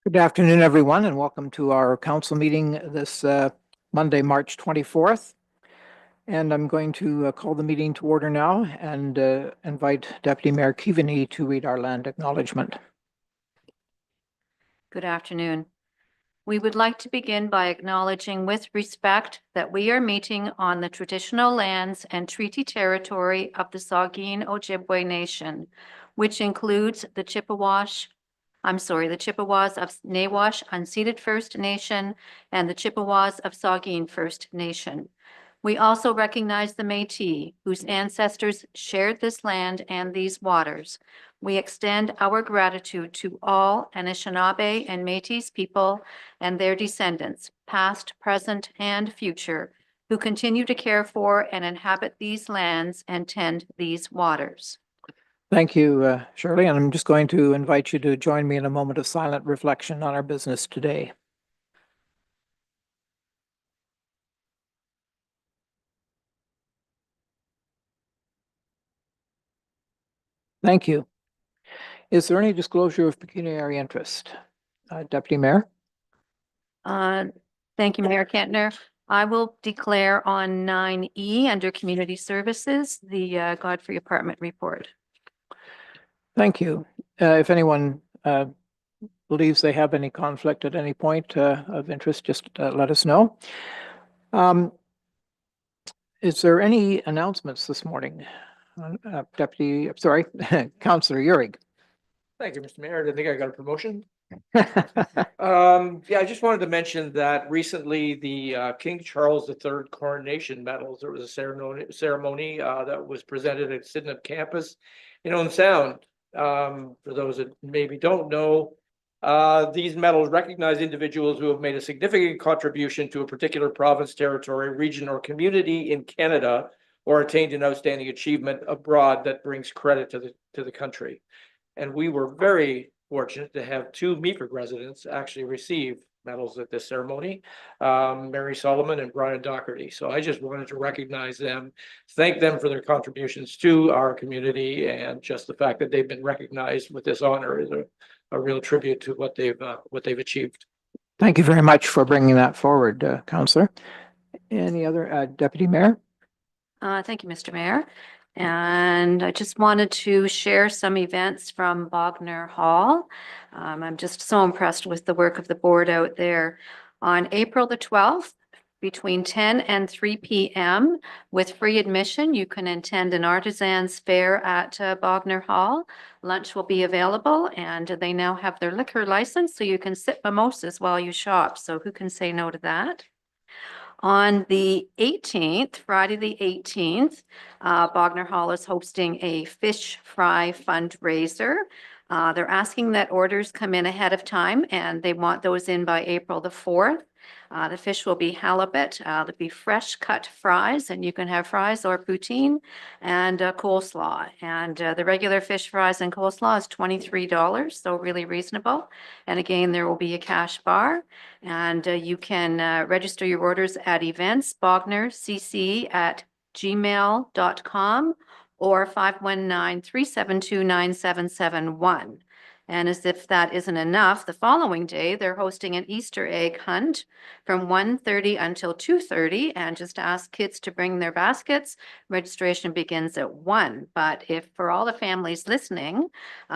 Good afternoon, everyone, and welcome to our council meeting this Monday, March 24th. And I'm going to call the meeting to order now and invite Deputy Mayor Keaveney to read our land acknowledgement. Good afternoon. We would like to begin by acknowledging with respect that we are meeting on the traditional lands and treaty territory of the Saugeen Ojibwe Nation, which includes the Chippewas of Nawash Unceded First Nation and the Chippewas of Saugeen First Nation. We also recognize the Métis, whose ancestors shared this land and these waters. We extend our gratitude to all Anishinaabe and Métis people and their descendants, past, present, and future, who continue to care for and inhabit these lands and tend these waters. Thank you, Shirley, and I'm just going to invite you to join me in a moment of silent reflection on our business today. Thank you. Is there any disclosure of pecuniary interest? Deputy Mayor? Thank you, Mayor Kentner. I will declare on 9E under Community Services, the Godfrey Apartment Report. Thank you. If anyone believes they have any conflict at any point of interest, just let us know. Is there any announcements this morning? Councillor Uhrig. Thank you, Mr. Mayor. I think I got a promotion. Yeah, I just wanted to mention that recently the King Charles III coronation medals, there was a ceremony that was presented at Sydenham campus in Owen Sound. For those that maybe don't know, these medals recognize individuals who have made a significant contribution to a particular province, territory, region, or community in Canada, or attained an outstanding achievement abroad that brings credit to the country. And we were very fortunate to have two Meaford residents actually receive medals at this ceremony, Mary Solomon and Brian Doherty. So I just wanted to recognize them, thank them for their contributions to our community, and just the fact that they've been recognized with this honor is a real tribute to what they've achieved. Thank you very much for bringing that forward, Councillor. Any other Deputy Mayor? Thank you, Mr. Mayor. And I just wanted to share some events from Bogner Hall. I'm just so impressed with the work of the board out there. On April the 12th, between 10 and 3 p.m. with free admission, you can attend an artisan's fair at Bogner Hall. Lunch will be available, and they now have their liquor license, so you can sip mimosas while you shop. So who can say no to that? On the 18th, Friday the 18th, Bogner Hall is hosting a fish fry fundraiser. They're asking that orders come in ahead of time, and they want those in by April the 4th. The fish will be halibut. There'll be fresh cut fries, and you can have fries or poutine and coleslaw. And the regular fish fries and coleslaw is $23, so really reasonable. And again, there will be a cash bar, and you can register your orders at eventsbognercc@gmail.com or 519-372-9771. And as if that isn't enough, the following day, they're hosting an Easter egg hunt from 1:30 until 2:30, and just ask kids to bring their baskets. Registration begins at 1. But if for all the families listening,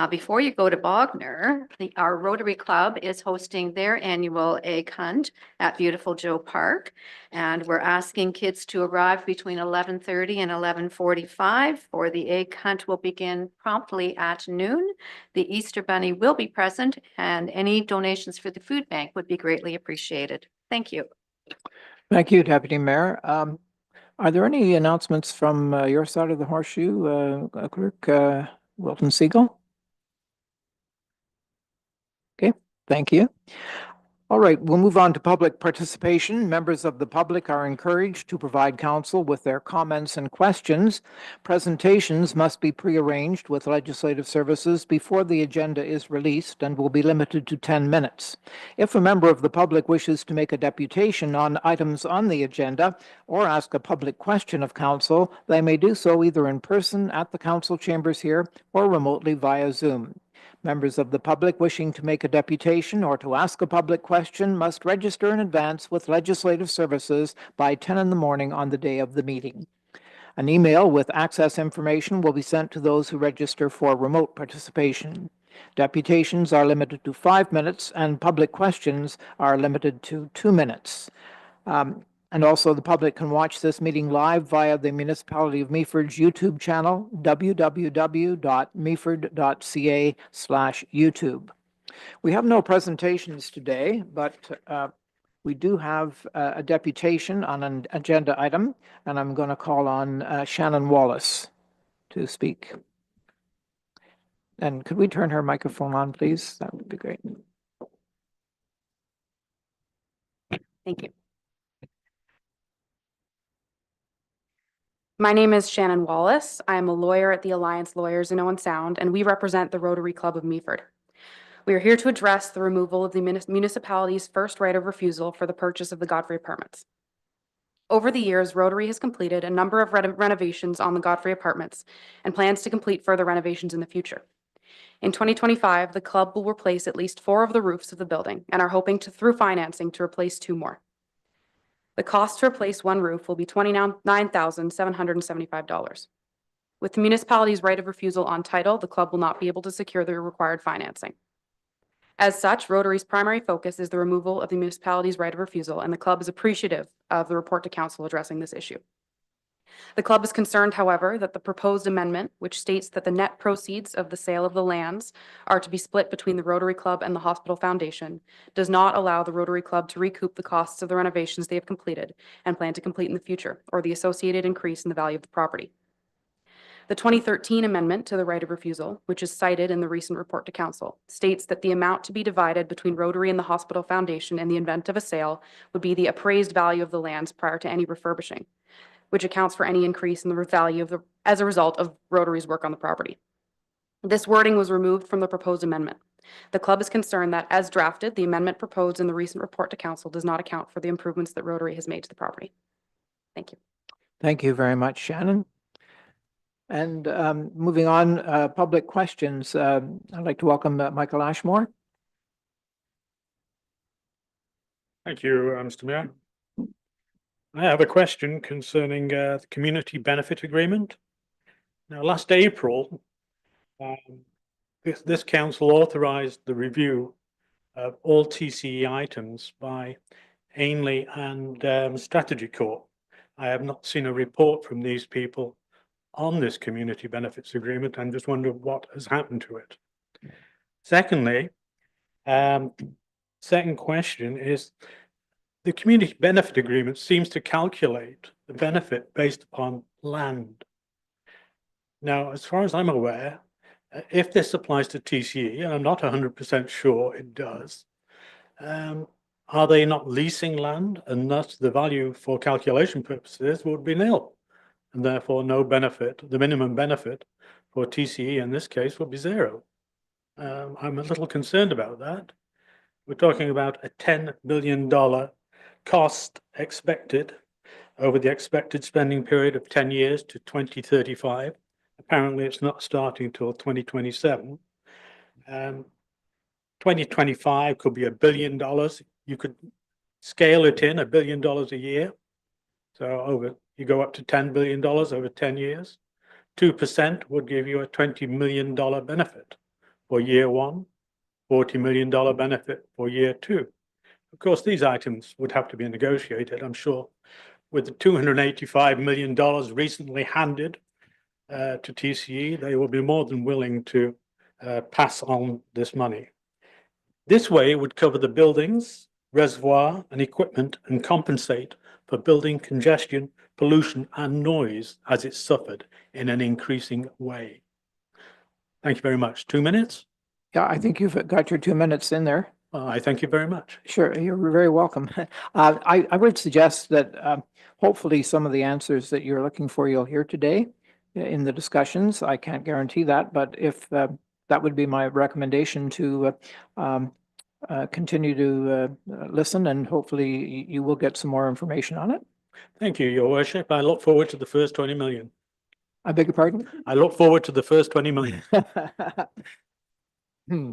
before you go to Bogner, our Rotary Club is hosting their annual egg hunt at Beautiful Joe Park. And we're asking kids to arrive between 11:30 and 11:45, or the egg hunt will begin promptly at noon. The Easter Bunny will be present, and any donations for the food bank would be greatly appreciated. Thank you. Thank you, Deputy Mayor. Are there any announcements from your side of the horseshoe, Clerk Wilton Siegel? Okay, thank you. All right, we'll move on to public participation. Members of the public are encouraged to provide council with their comments and questions. Presentations must be prearranged with legislative services before the agenda is released and will be limited to 10 minutes. If a member of the public wishes to make a deputation on items on the agenda or ask a public question of council, they may do so either in person at the council chambers here or remotely via Zoom. Members of the public wishing to make a deputation or to ask a public question must register in advance with Legislative Services by 10 in the morning on the day of the meeting. An email with access information will be sent to those who register for remote participation. Deputations are limited to 5 minutes, and public questions are limited to 2 minutes. And also, the public can watch this meeting live via the Municipality of Meaford's YouTube channel, www.meaford.ca/YouTube. We have no presentations today, but we do have a deputation on an agenda item, and I'm going to call on Shannon Wallace to speak. And could we turn her microphone on, please? That would be great. Thank you. My name is Shannon Wallace. I am a lawyer at the Alliance Lawyers in Owen Sound, and we represent the Rotary Club of Meaford. We are here to address the removal of the municipality's first right of refusal for the purchase of the Godfrey Apartments. Over the years, Rotary has completed a number of renovations on the Godfrey Apartments and plans to complete further renovations in the future. In 2025, the club will replace at least 4 of the roofs of the building and are hoping to, through financing, to replace 2 more. The cost to replace 1 roof will be $29,775. With the municipality's right of refusal on title, the club will not be able to secure the required financing. As such, Rotary's primary focus is the removal of the municipality's right of refusal, and the club is appreciative of the report to council addressing this issue. The club is concerned, however, that the proposed amendment, which states that the net proceeds of the sale of the lands are to be split between the Rotary Club and the Hospital Foundation, does not allow the Rotary Club to recoup the costs of the renovations they have completed and plan to complete in the future, or the associated increase in the value of the property. The 2013 amendment to the right of refusal, which is cited in the recent report to council, states that the amount to be divided between Rotary and the Hospital Foundation in the event of a sale would be the appraised value of the lands prior to any refurbishing, which accounts for any increase in the value of as a result of Rotary's work on the property. This wording was removed from the proposed amendment. The club is concerned that, as drafted, the amendment proposed in the recent report to council does not account for the improvements that Rotary has made to the property. Thank you. Thank you very much, Shannon. And moving on, public questions. I'd like to welcome Michael Ashmore. Thank you, Mr. Mayor. I have a question concerning the community benefit agreement. Now, last April, this council authorized the review of all TCE items by Ainley and Strategy Corp. I have not seen a report from these people on this community benefits agreement. I'm just wondering what has happened to it. Secondly, second question is, the community benefit agreement seems to calculate the benefit based upon land. Now, as far as I'm aware, if this applies to TCE, and I'm not 100% sure it does, are they not leasing land, and thus the value for calculation purposes would be nil, and therefore no benefit, the minimum benefit for TCE in this case would be 0. I'm a little concerned about that. We're talking about a $10 billion cost expected over the expected spending period of 10 years to 2035. Apparently, it's not starting till 2027. 2025 could be $1 billion. You could scale it in $1 billion a year. So you go up to $10 billion over 10 years. 2% would give you a $20 million benefit for year 1, $40 million benefit for year 2. Of course, these items would have to be negotiated, I'm sure. With the $285 million recently handed to TCE, they will be more than willing to pass on this money. This way, it would cover the buildings, reservoir, and equipment and compensate for building congestion, pollution, and noise as it's suffered in an increasing way. Thank you very much. 2 minutes? Yeah, I think you've got your 2 minutes in there. I thank you very much. Sure, you're very welcome. I would suggest that hopefully some of the answers that you're looking for you'll hear today in the discussions. I can't guarantee that, but if that would be my recommendation to continue to listen, and hopefully you will get some more information on it. Thank you, Your Worship. I look forward to the first 20 million. I beg your pardon? I look forward to the first 20 million. Hmm.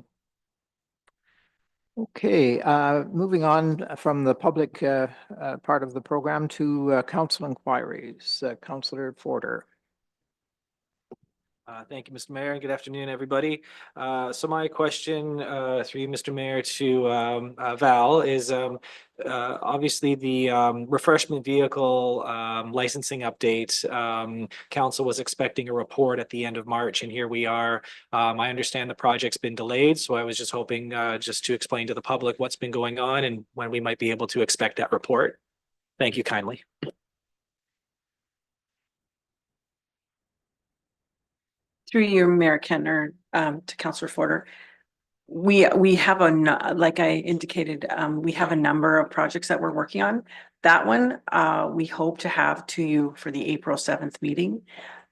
Okay, moving on from the public part of the program to council inquiries. Councillor Forder. Thank you, Mr. Mayor, and good afternoon, everybody. So my question through you, Mr. Mayor, to Val is obviously the refreshment vehicle licensing update. Council was expecting a report at the end of March, and here we are. I understand the project's been delayed, so I was just hoping just to explain to the public what's been going on and when we might be able to expect that report. Thank you kindly. Through you, Mayor Kentner, to Councillor Forder. We have like I indicated, we have a number of projects that we're working on. That one, we hope to have to you for the April 7th meeting.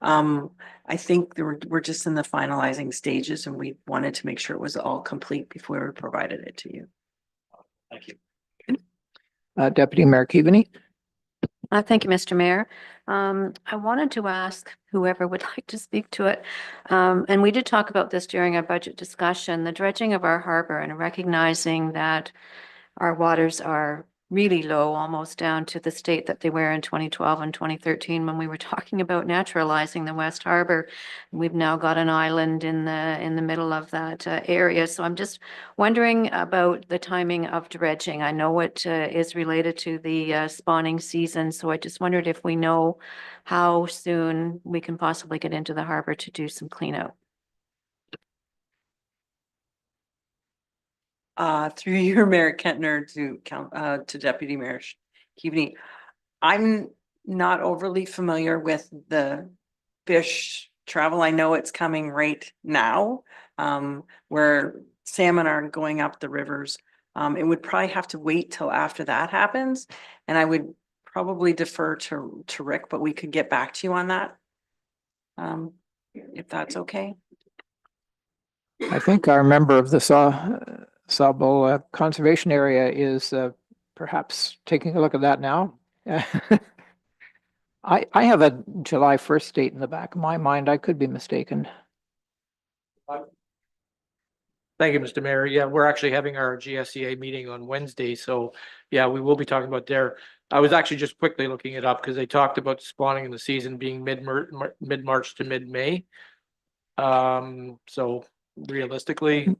I think we're just in the finalizing stages and we wanted to make sure it was all complete before we provided it to you. Thank you. Deputy Mayor Keaveney. Thank you, Mr. Mayor. I wanted to ask whoever would like to speak to it. And we did talk about this during our budget discussion, the dredging of our harbor and recognizing that our waters are really low, almost down to the state that they were in 2012 and 2013 when we were talking about naturalizing the West Harbor. We've now got an island in the middle of that area. So I'm just wondering about the timing of dredging. I know it is related to the spawning season, so I just wondered if we know how soon we can possibly get into the harbor to do some cleanup. Through your Mayor Kentner to Deputy Mayor Keaveney. I'm not overly familiar with the fish travel. I know it's coming right now, where salmon are going up the rivers. It would probably have to wait till after that happens, and I would probably defer to Rick, but we could get back to you on that. If that's okay. I think our member of the Sawbo Conservation Area is perhaps taking a look at that now. I have a July 1st date in the back of my mind. I could be mistaken. Thank you, Mr. Mayor. Yeah, we're actually having our GSCA meeting on Wednesday, so yeah, we will be talking about there. I was actually just quickly looking it up because they talked about spawning in the season being mid-March to mid-May. So realistically,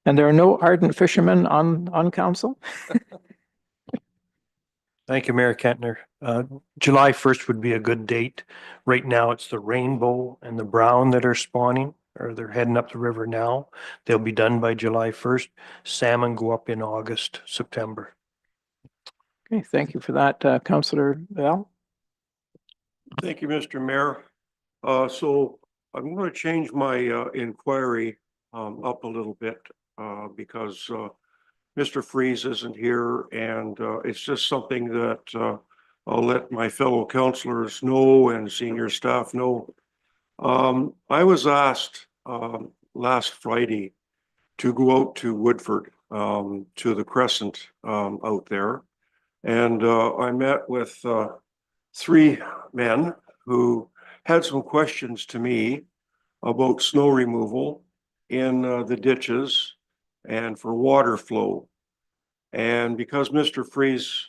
And there are no ardent fishermen on council? Thank you, Mayor Kentner. July 1st would be a good date. Right now, it's the rainbow and the brown that are spawning, or they're heading up the river now. They'll be done by July 1st. Salmon go up in August, September. Okay, thank you for that, Councillor Val. Thank you, Mr. Mayor. So I'm going to change my inquiry up a little bit because Mr. Freeze isn't here, and it's just something that I'll let my fellow councilors know and senior staff know. I was asked last Friday to go out to Woodford, to the Crescent out there. And I met with 3 men who had some questions to me about snow removal in the ditches and for water flow. And because Mr. Freeze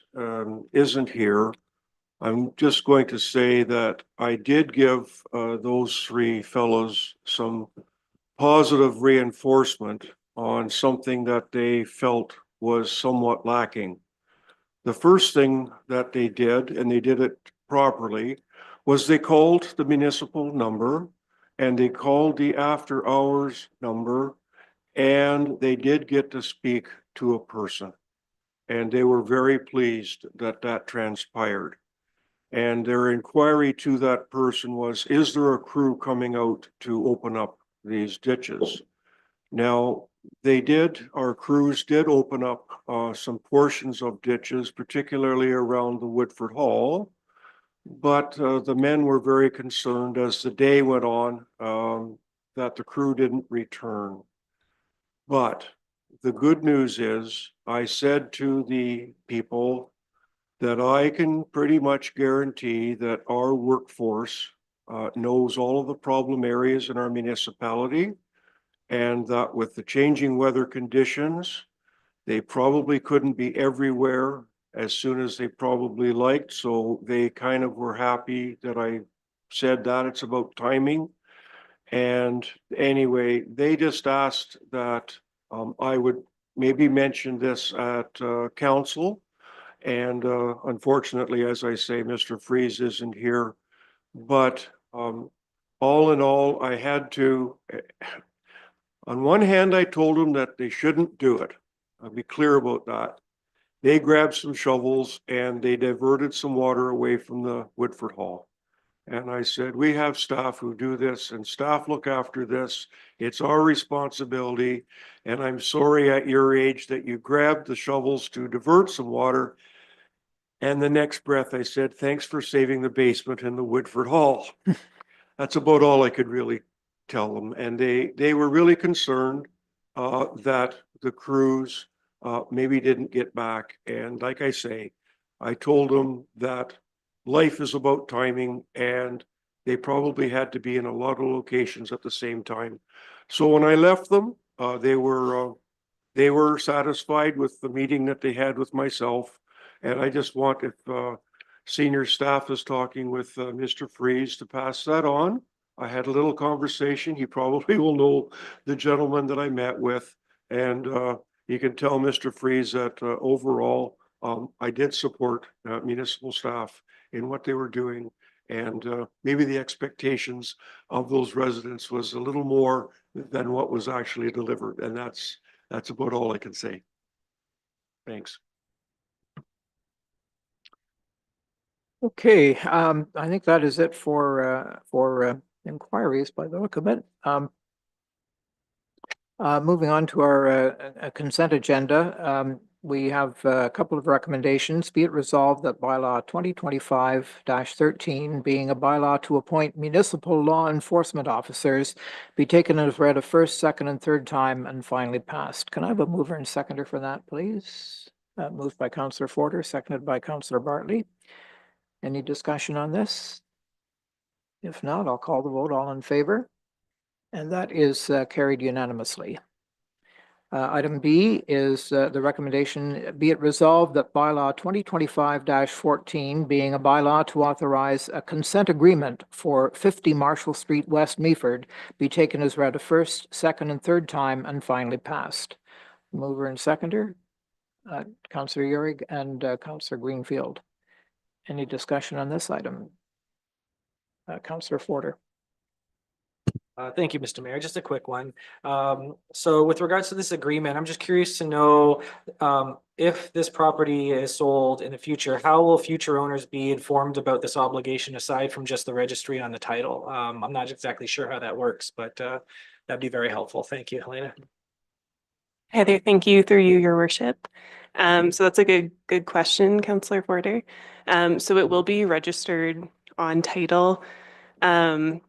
isn't here, I'm just going to say that I did give those 3 fellows some positive reinforcement on something that they felt was somewhat lacking. The first thing that they did, and they did it properly, was they called the municipal number and they called the after hours number, and they did get to speak to a person. And they were very pleased that that transpired. And their inquiry to that person was, is there a crew coming out to open up these ditches? Now, our crews did open up some portions of ditches, particularly around the Woodford Hall. But the men were very concerned as the day went on that the crew didn't return. But the good news is, I said to the people that I can pretty much guarantee that our workforce knows all of the problem areas in our municipality. and that with the changing weather conditions, they probably couldn't be everywhere as soon as they probably liked. So they kind of were happy that I said that. It's about timing. And anyway, they just asked that I would maybe mention this at council. And unfortunately, as I say, Mr. Freeze isn't here. But all in all, I had to, on one hand, I told them that they shouldn't do it. I'll be clear about that. They grabbed some shovels and they diverted some water away from the Woodford Hall. And I said, we have staff who do this and staff look after this. It's our responsibility. And I'm sorry at your age that you grabbed the shovels to divert some water. And the next breath I said, thanks for saving the basement in the Woodford Hall. That's about all I could really tell them. And they were really concerned that the crews maybe didn't get back. And like I say, I told them that life is about timing and they probably had to be in a lot of locations at the same time. So when I left them, they were satisfied with the meeting that they had with myself. And I just want, if senior staff is talking with Mr. Freeze, to pass that on. I had a little conversation. He probably will know the gentleman that I met with. And you can tell Mr. Freeze that overall, I did support municipal staff in what they were doing. And maybe the expectations of those residents was a little more than what was actually delivered. And that's about all I can say. Thanks. Okay, I think that is it for inquiries by the look of it. Moving on to our consent agenda, we have a couple of recommendations. Be it resolved that bylaw 2025-13, being a bylaw to appoint municipal law enforcement officers, be taken as read a first, second, and third time and finally passed. Can I have a mover and seconder for that, please? Moved by Councillor Forder, seconded by Councillor Bartley. Any discussion on this? If not, I'll call the vote. All in favor? And that is carried unanimously. Item B is the recommendation, be it resolved that bylaw 2025-14, being a bylaw to authorize a consent agreement for 50 Marshall Street, West Meaford, be taken as read a first, second, and third time and finally passed. Mover and seconder, Councillor Urick and Councillor Greenfield. Any discussion on this item? Councillor Forder. Thank you, Mr. Mayor. Just a quick one. So with regards to this agreement, I'm just curious to know if this property is sold in the future, how will future owners be informed about this obligation aside from just the registry on the title? I'm not exactly sure how that works, but that'd be very helpful. Thank you, Helena. Hi there, thank you through you, your worship. So that's a good question, Councillor Porter. So it will be registered on title. And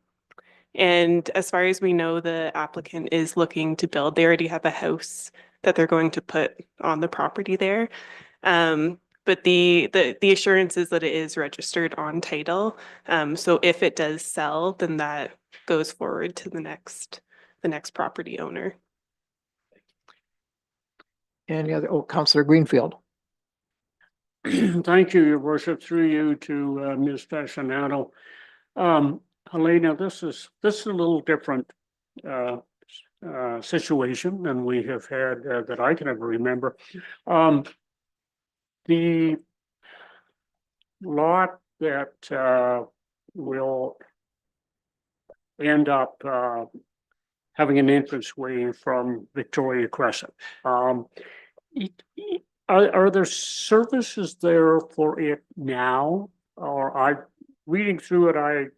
as far as we know, the applicant is looking to build. They already have a house that they're going to put on the property there. But the assurance is that it is registered on title. So if it does sell, then that goes forward to the next property owner. Any other? Oh, Councillor Greenfield. Thank you, your worship, through you to Ms. Fascinato. Helena, this is a little different situation than we have had that I can ever remember. The lot that will end up having an entranceway from Victoria Crescent. Are there services there for it now? Or reading through it,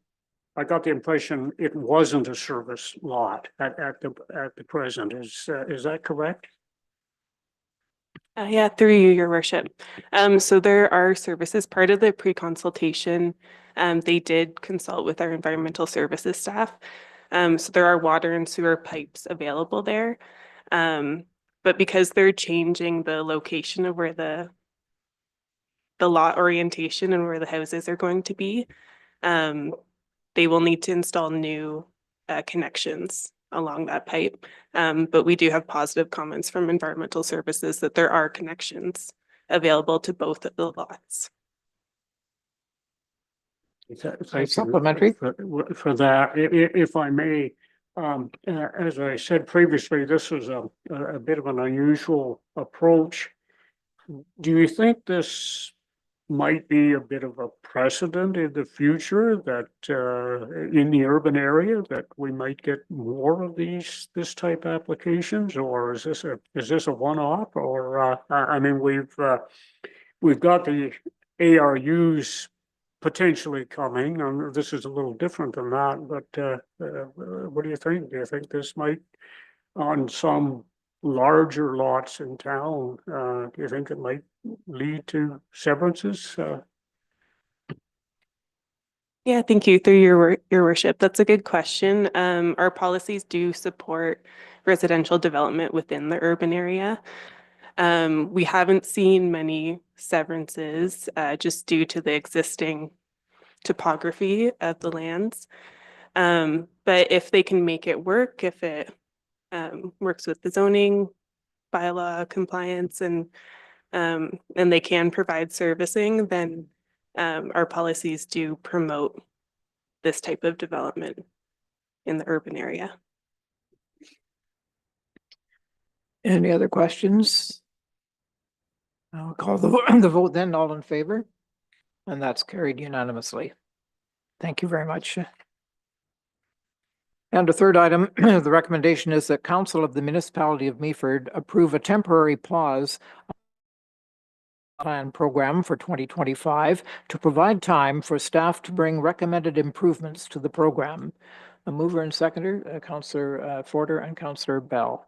I got the impression it wasn't a service lot at the present. Is that correct? Yeah, through you, your worship. So there are services, part of the pre-consultation, they did consult with our environmental services staff. So there are water and sewer pipes available there. But because they're changing the location of where the lot orientation and where the houses are going to be, they will need to install new connections along that pipe. But we do have positive comments from environmental services that there are connections available to both of the lots. Thank you Supplementary. For that, if I may, as I said previously, this was a bit of an unusual approach. Do you think this might be a bit of a precedent in the future that in the urban area that we might get more of this type applications, or is this a one-off? Or I mean, we've got the ARUs potentially coming, and this is a little different than that, but what do you think? Do you think this might, on some larger lots in town, do you think it might lead to severances? Yeah, thank you. Through your worship. That's a good question. Our policies do support residential development within the urban area. We haven't seen many severances just due to the existing topography of the lands. But if they can make it work, if it works with the zoning bylaw compliance and they can provide servicing, then our policies do promote this type of development in the urban area. Any other questions? I'll call the vote then. All in favor? And that's carried unanimously. Thank you very much. And the third item, the recommendation is that Council of the Municipality of Meaford approve a temporary pause plan program for 2025 to provide time for staff to bring recommended improvements to the program. A mover and seconder, Councillor Forder and Councillor Bell.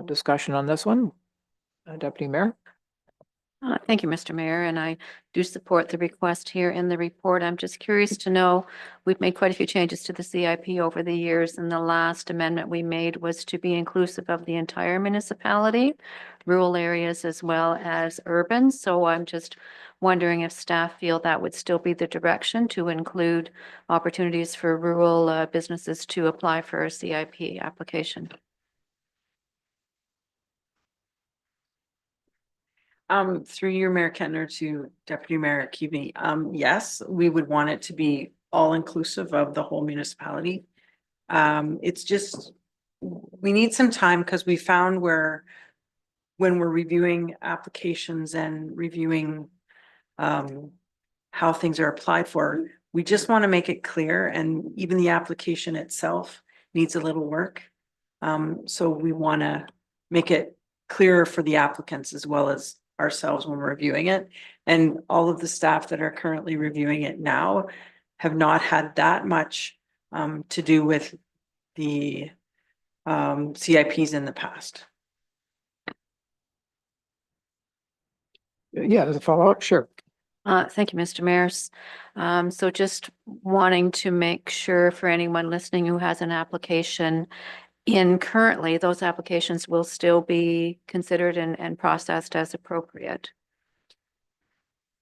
Discussion on this one, Deputy Mayor. Thank you, Mr. Mayor, and I do support the request here in the report. I'm just curious to know, we've made quite a few changes to the CIP over the years, and the last amendment we made was to be inclusive of the entire municipality, rural areas as well as urban. So I'm just wondering if staff feel that would still be the direction to include opportunities for rural businesses to apply for a CIP application. Through you, Mayor Kentner, to Deputy Mayor Keaveney, yes, we would want it to be all inclusive of the whole municipality. It's just, we need some time because we found when we're reviewing applications and reviewing how things are applied for, we just want to make it clear, and even the application itself needs a little work. So we want to make it clearer for the applicants as well as ourselves when we're reviewing it. And all of the staff that are currently reviewing it now have not had that much to do with the CIPs in the past. Yeah, there's a follow-up, sure. Thank you, Mr. Mayor. So just wanting to make sure for anyone listening who has an application in currently, those applications will still be considered and processed as appropriate.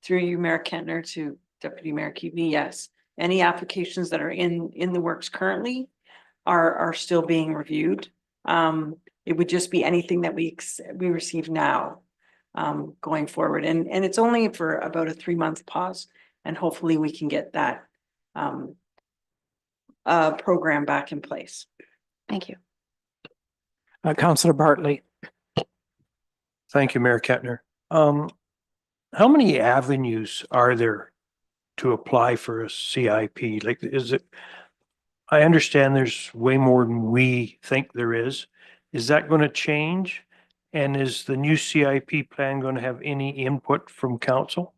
Through you, Mayor Kentner, to Deputy Mayor Keaveney, yes. Any applications that are in the works currently are still being reviewed. It would just be anything that we receive now going forward. And it's only for about a 3-month pause, and hopefully we can get that program back in place. Thank you. Councillor Bartley. Thank you, Mayor Kettner. How many avenues are there to apply for a CIP? Like, is it, I understand there's way more than we think there is. Is that going to change? And is the new CIP plan going to have any input from council?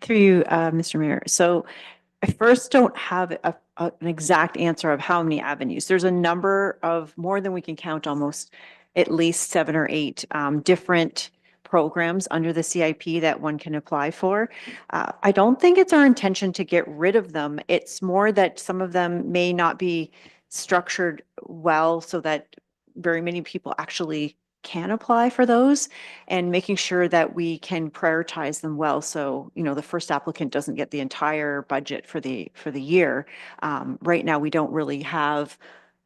Through you, Mr. Mayor. So I first don't have an exact answer of how many avenues. There's a number of, more than we can count, almost at least 7 or 8 different programs under the CIP that one can apply for. I don't think it's our intention to get rid of them. It's more that some of them may not be structured well so that very many people actually can apply for those and making sure that we can prioritize them well. So, you know, the first applicant doesn't get the entire budget for the year. Right now, we don't really have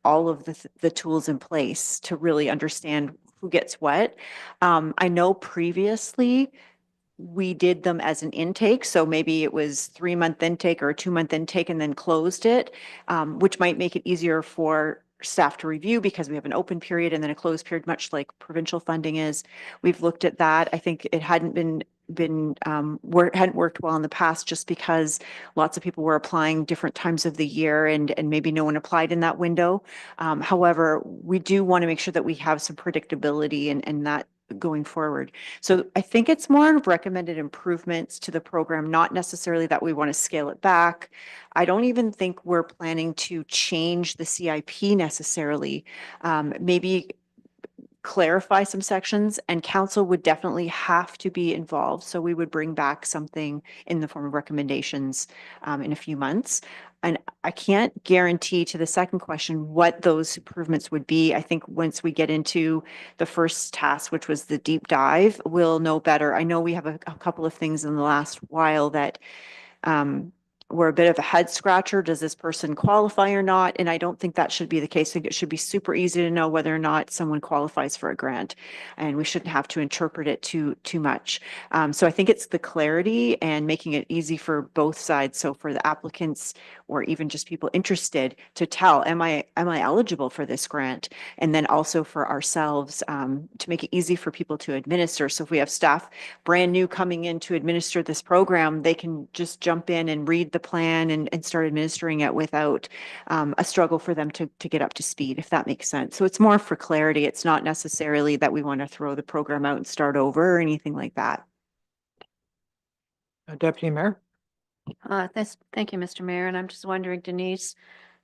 all of the tools in place to really understand who gets what. I know previously we did them as an intake, so maybe it was 3-month intake or a 2-month intake and then closed it, which might make it easier for staff to review because we have an open period and then a closed period, much like provincial funding is. We've looked at that. I think it hadn't hadn't worked well in the past just because lots of people were applying different times of the year and maybe no one applied in that window. However, we do want to make sure that we have some predictability and that going forward. So I think it's more of recommended improvements to the program, not necessarily that we want to scale it back. I don't even think we're planning to change the CIP necessarily. Maybe clarify some sections, and council would definitely have to be involved. So we would bring back something in the form of recommendations in a few months. And I can't guarantee to the second question what those improvements would be. I think once we get into the first task, which was the deep dive, we'll know better. I know we have a couple of things in the last while that were a bit of a head scratcher. Does this person qualify or not? And I don't think that should be the case. I think it should be super easy to know whether or not someone qualifies for a grant, and we shouldn't have to interpret it too much. So I think it's the clarity and making it easy for both sides. So for the applicants or even just people interested to tell, am I eligible for this grant? And then also for ourselves to make it easy for people to administer. So if we have staff brand new coming in to administer this program, they can just jump in and read the plan and start administering it without a struggle for them to get up to speed, if that makes sense. So it's more for clarity. It's not necessarily that we want to throw the program out and start over or anything like that. Deputy Mayor? Thank you, Mr. Mayor. And I'm just wondering, Denise,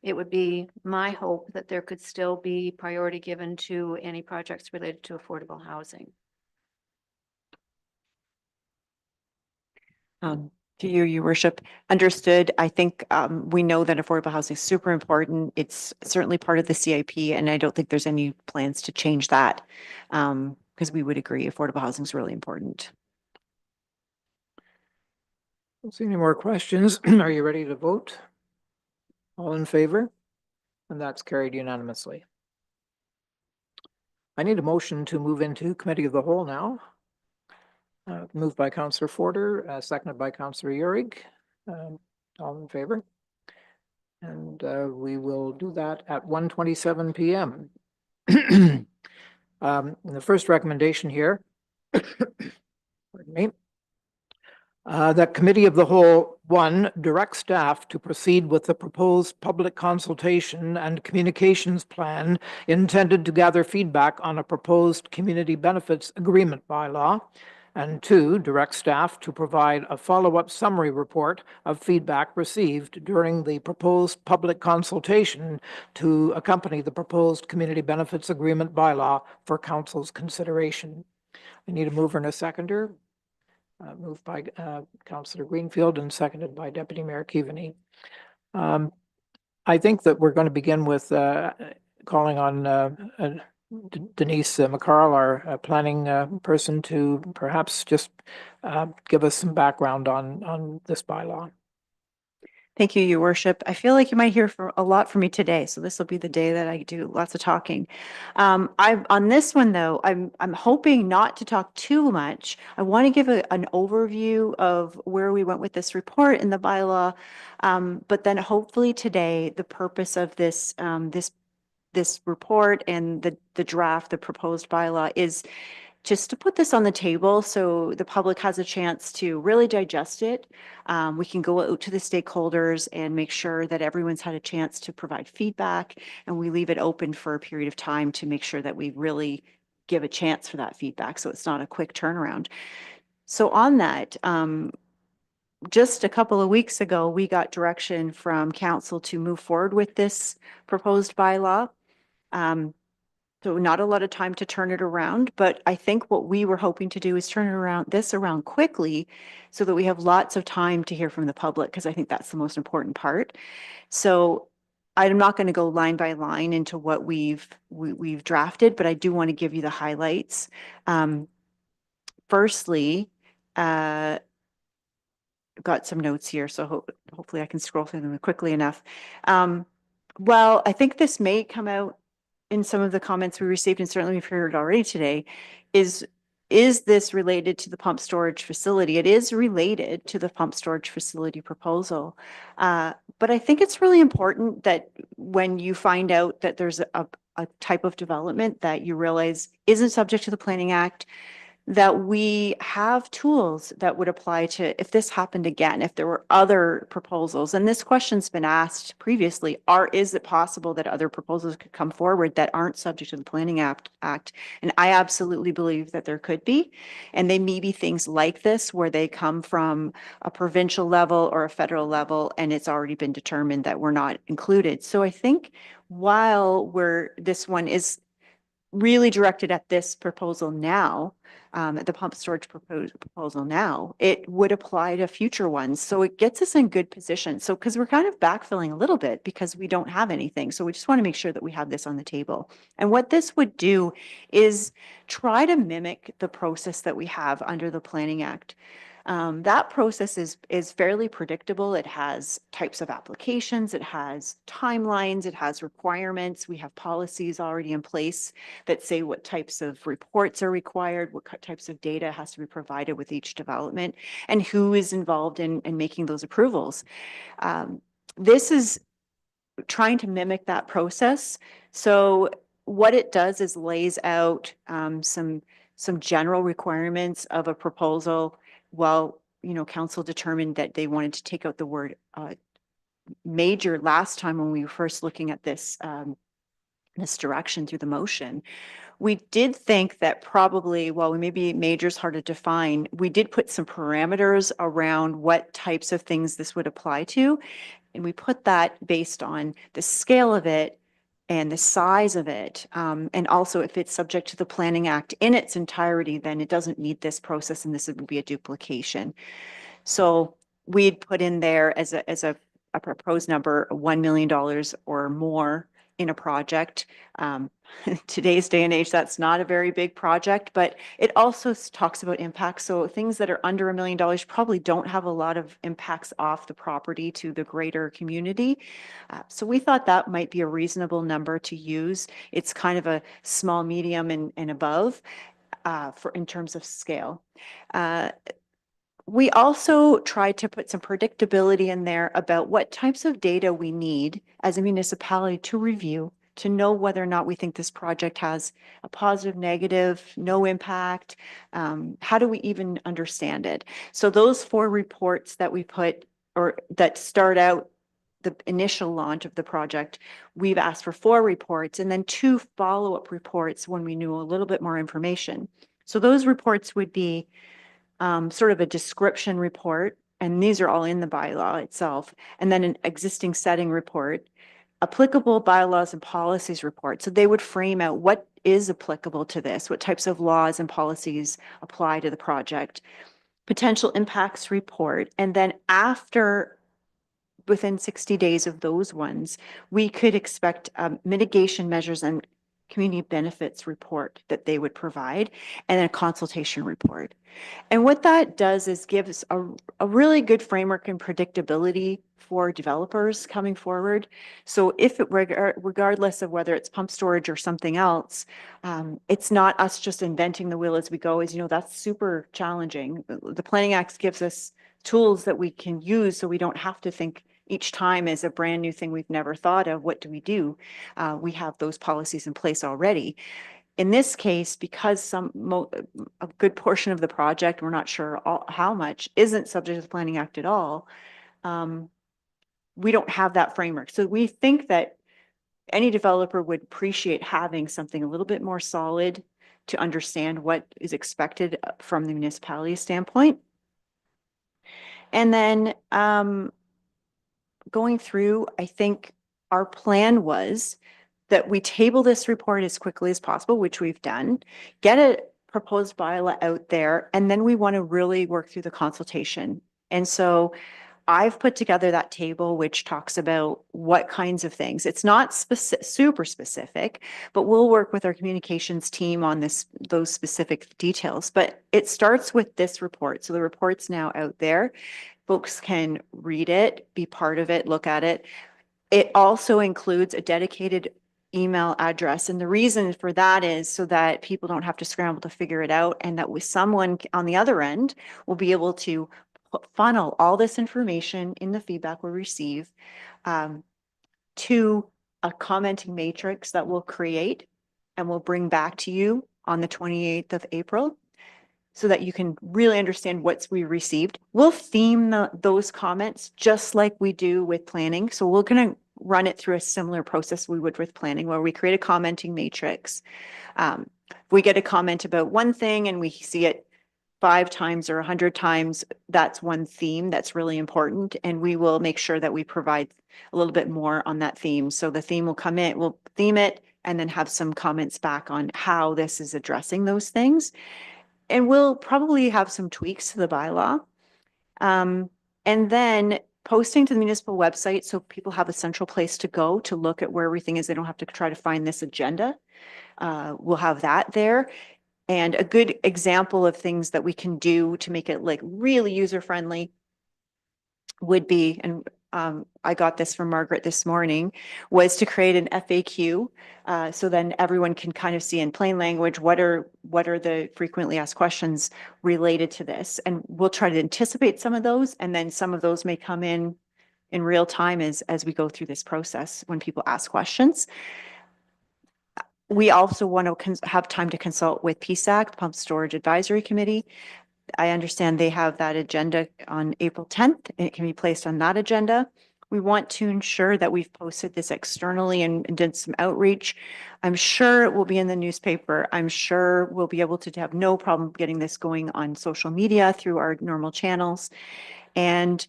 it would be my hope that there could still be priority given to any projects related to affordable housing. To you, Your Worship, understood. I think we know that affordable housing is super important. It's certainly part of the CIP, and I don't think there's any plans to change that because we would agree affordable housing is really important. Don't see any more questions. Are you ready to vote? All in favor? And that's carried unanimously. I need a motion to move into Committee of the Whole now. Moved by Councillor Forder, seconded by Councillor Uhrig. All in favor? And we will do that at 1:27 p.m. The first recommendation here, pardon me, that Committee of the Whole, 1, direct staff to proceed with the proposed public consultation and communications plan intended to gather feedback on a proposed community benefits agreement bylaw. And 2, direct staff to provide a follow-up summary report of feedback received during the proposed public consultation to accompany the proposed community benefits agreement bylaw for council's consideration. I need a mover and a seconder. Moved by Councillor Greenfield and seconded by Deputy Mayor Keaveney. I think that we're going to begin with calling on Denise McCarl, our planning person, to perhaps just give us some background on this bylaw. Thank you, Your Worship. I feel like you might hear a lot from me today, so this will be the day that I do lots of talking. On this one, though, I'm hoping not to talk too much. I want to give an overview of where we went with this report in the bylaw, but then hopefully today the purpose of this report and the draft, the proposed bylaw, is just to put this on the table so the public has a chance to really digest it. We can go out to the stakeholders and make sure that everyone's had a chance to provide feedback, and we leave it open for a period of time to make sure that we really give a chance for that feedback so it's not a quick turnaround. So on that, just a couple of weeks ago, we got direction from council to move forward with this proposed bylaw. So not a lot of time to turn it around, but I think what we were hoping to do is turn this around quickly so that we have lots of time to hear from the public, because I think that's the most important part. So I'm not going to go line by line into what we've drafted, but I do want to give you the highlights. Firstly, I've got some notes here, so hopefully I can scroll through them quickly enough. Well, I think this may come out in some of the comments we received, and certainly we've heard already today, is this related to the pump storage facility? It is related to the pump storage facility proposal. But I think it's really important that when you find out that there's a type of development that you realize isn't subject to the Planning Act, that we have tools that would apply to if this happened again, if there were other proposals. And this question's been asked previously, is it possible that other proposals could come forward that aren't subject to the Planning Act? And I absolutely believe that there could be. And they may be things like this where they come from a provincial level or a federal level, and it's already been determined that we're not included. So I think while this one is really directed at this proposal now, the pump storage proposal now, it would apply to future ones. So it gets us in good position. So, because we're kind of backfilling a little bit because we don't have anything. So we just want to make sure that we have this on the table. And what this would do is try to mimic the process that we have under the Planning Act. That process is fairly predictable. It has types of applications, it has timelines, it has requirements. We have policies already in place that say what types of reports are required, what types of data has to be provided with each development, and who is involved in making those approvals. This is trying to mimic that process. So what it does is lays out some general requirements of a proposal. Well, council determined that they wanted to take out the word major last time when we were first looking at this direction through the motion. We did think that probably, well, maybe major is hard to define. We did put some parameters around what types of things this would apply to. And we put that based on the scale of it and the size of it. And also if it's subject to the Planning Act in its entirety, then it doesn't meet this process and this would be a duplication. So we'd put in there as a proposed number, $1 million or more in a project. Today's day and age, that's not a very big project, but it also talks about impacts. So things that are under $1 million probably don't have a lot of impacts off the property to the greater community. So we thought that might be a reasonable number to use. It's kind of a small, medium, and above in terms of scale. We also tried to put some predictability in there about what types of data we need as a municipality to review to know whether or not we think this project has a positive, negative, no impact. How do we even understand it? So those 4 reports that we put, or that start out the initial launch of the project, we've asked for 4 reports and then 2 follow-up reports when we knew a little bit more information. So those reports would be sort of a description report, and these are all in the bylaw itself, and then an existing setting report, applicable bylaws and policies report. So they would frame out what is applicable to this, what types of laws and policies apply to the project, potential impacts report, and then within 60 days of those ones, we could expect mitigation measures and community benefits report that they would provide, and then a consultation report. And what that does is gives a really good framework and predictability for developers coming forward. So if regardless of whether it's pump storage or something else, it's not us just inventing the wheel as we go. As you know, that's super challenging. The Planning Act gives us tools that we can use so we don't have to think each time as a brand new thing we've never thought of. What do we do? We have those policies in place already. In this case, because a good portion of the project, we're not sure how much, isn't subject to the Planning Act at all, we don't have that framework. So we think that any developer would appreciate having something a little bit more solid to understand what is expected from the municipality standpoint. And then going through, I think our plan was that we table this report as quickly as possible, which we've done, get a proposed bylaw out there, and then we want to really work through the consultation. And so I've put together that table which talks about what kinds of things. It's not super specific, but we'll work with our communications team on those specific details. But it starts with this report. So the report's now out there. Folks can read it, be part of it, look at it. It also includes a dedicated email address. And the reason for that is so that people don't have to scramble to figure it out, and that with someone on the other end will be able to funnel all this information in the feedback we receive to a commenting matrix that we'll create and we'll bring back to you on the 28th of April so that you can really understand what we received. We'll theme those comments just like we do with planning. So we're going to run it through a similar process we would with planning, where we create a commenting matrix. If we get a comment about one thing and we see it 5 times or 100 times, that's one theme that's really important. And we will make sure that we provide a little bit more on that theme. So the theme will come in, we'll theme it, and then have some comments back on how this is addressing those things. And we'll probably have some tweaks to the bylaw. And then posting to the municipal website so people have a central place to go to look at where everything is. They don't have to try to find this agenda. We'll have that there. And a good example of things that we can do to make it like really user-friendly would be, and I got this from Margaret this morning, was to create an FAQ. So then everyone can kind of see in plain language, what are the frequently asked questions related to this? And we'll try to anticipate some of those. And then some of those may come in real time as we go through this process when people ask questions. We also want to have time to consult with PSAC, the Pump Storage Advisory Committee. I understand they have that agenda on April 10th, and it can be placed on that agenda. We want to ensure that we've posted this externally and did some outreach. I'm sure it will be in the newspaper. I'm sure we'll be able to have no problem getting this going on social media through our normal channels. And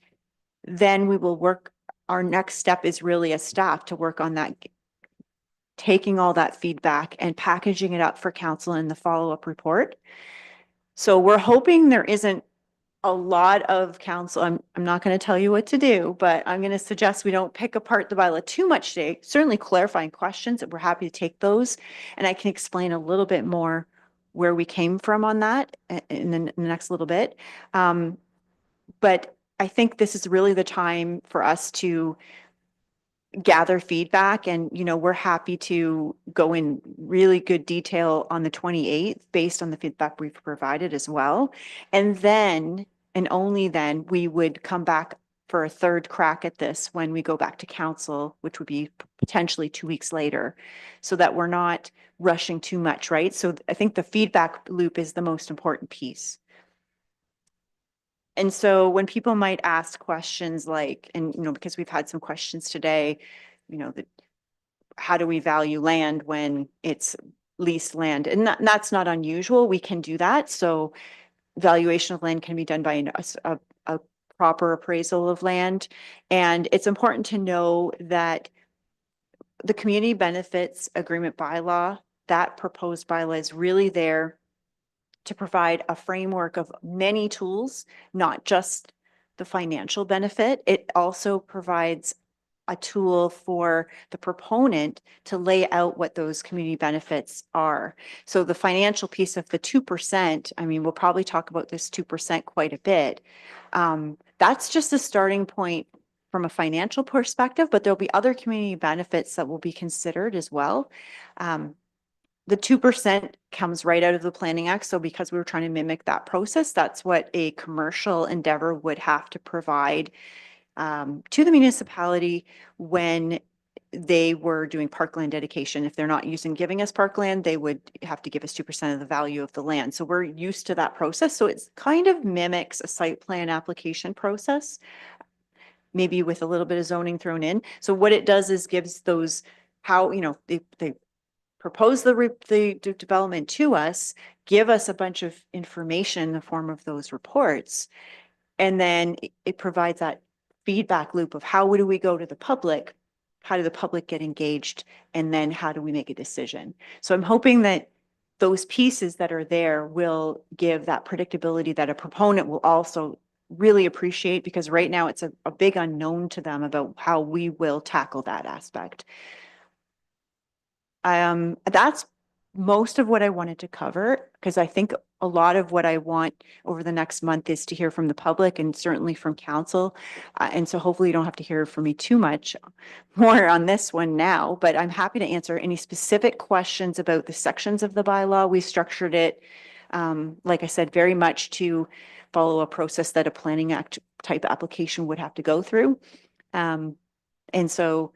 then we will work, our next step is really as staff to work on that, taking all that feedback and packaging it up for council in the follow-up report. So we're hoping there isn't a lot of council. I'm not going to tell you what to do, but I'm going to suggest we don't pick apart the bylaw too much today. Certainly clarifying questions, that we're happy to take those. And I can explain a little bit more where we came from on that in the next little bit. But I think this is really the time for us to gather feedback, and we're happy to go in really good detail on the 28th based on the feedback we've provided as well. And then, and only then, we would come back for a third crack at this when we go back to council, which would be potentially 2 weeks later, so that we're not rushing too much, right? So I think the feedback loop is the most important piece. And so when people might ask questions like, and because we've had some questions today, how do we value land when it's leased land? And that's not unusual. We can do that. So valuation of land can be done by a proper appraisal of land. And it's important to know that the community benefits agreement bylaw, that proposed bylaw, is really there to provide a framework of many tools, not just the financial benefit. It also provides a tool for the proponent to lay out what those community benefits are. So the financial piece of the 2%, I mean, we'll probably talk about this 2% quite a bit. That's just a starting point from a financial perspective, but there'll be other community benefits that will be considered as well. The 2% comes right out of the Planning Act. So because we were trying to mimic that process, that's what a commercial endeavor would have to provide to the municipality when they were doing parkland dedication. If they're not giving us parkland, they would have to give us 2% of the value of the land. So we're used to that process. So it's kind of mimics a site plan application process, maybe with a little bit of zoning thrown in. So what it does is gives those, how, they propose the development to us, give us a bunch of information in the form of those reports. And then it provides that feedback loop of how do we go to the public? How do the public get engaged? And then how do we make a decision? So I'm hoping that those pieces that are there will give that predictability that a proponent will also really appreciate, because right now it's a big unknown to them about how we will tackle that aspect. That's most of what I wanted to cover, because I think a lot of what I want over the next month is to hear from the public and certainly from council. And so hopefully you don't have to hear from me too much more on this one now, but I'm happy to answer any specific questions about the sections of the bylaw. We structured it, like I said, very much to follow a process that a planning act type application would have to go through. And so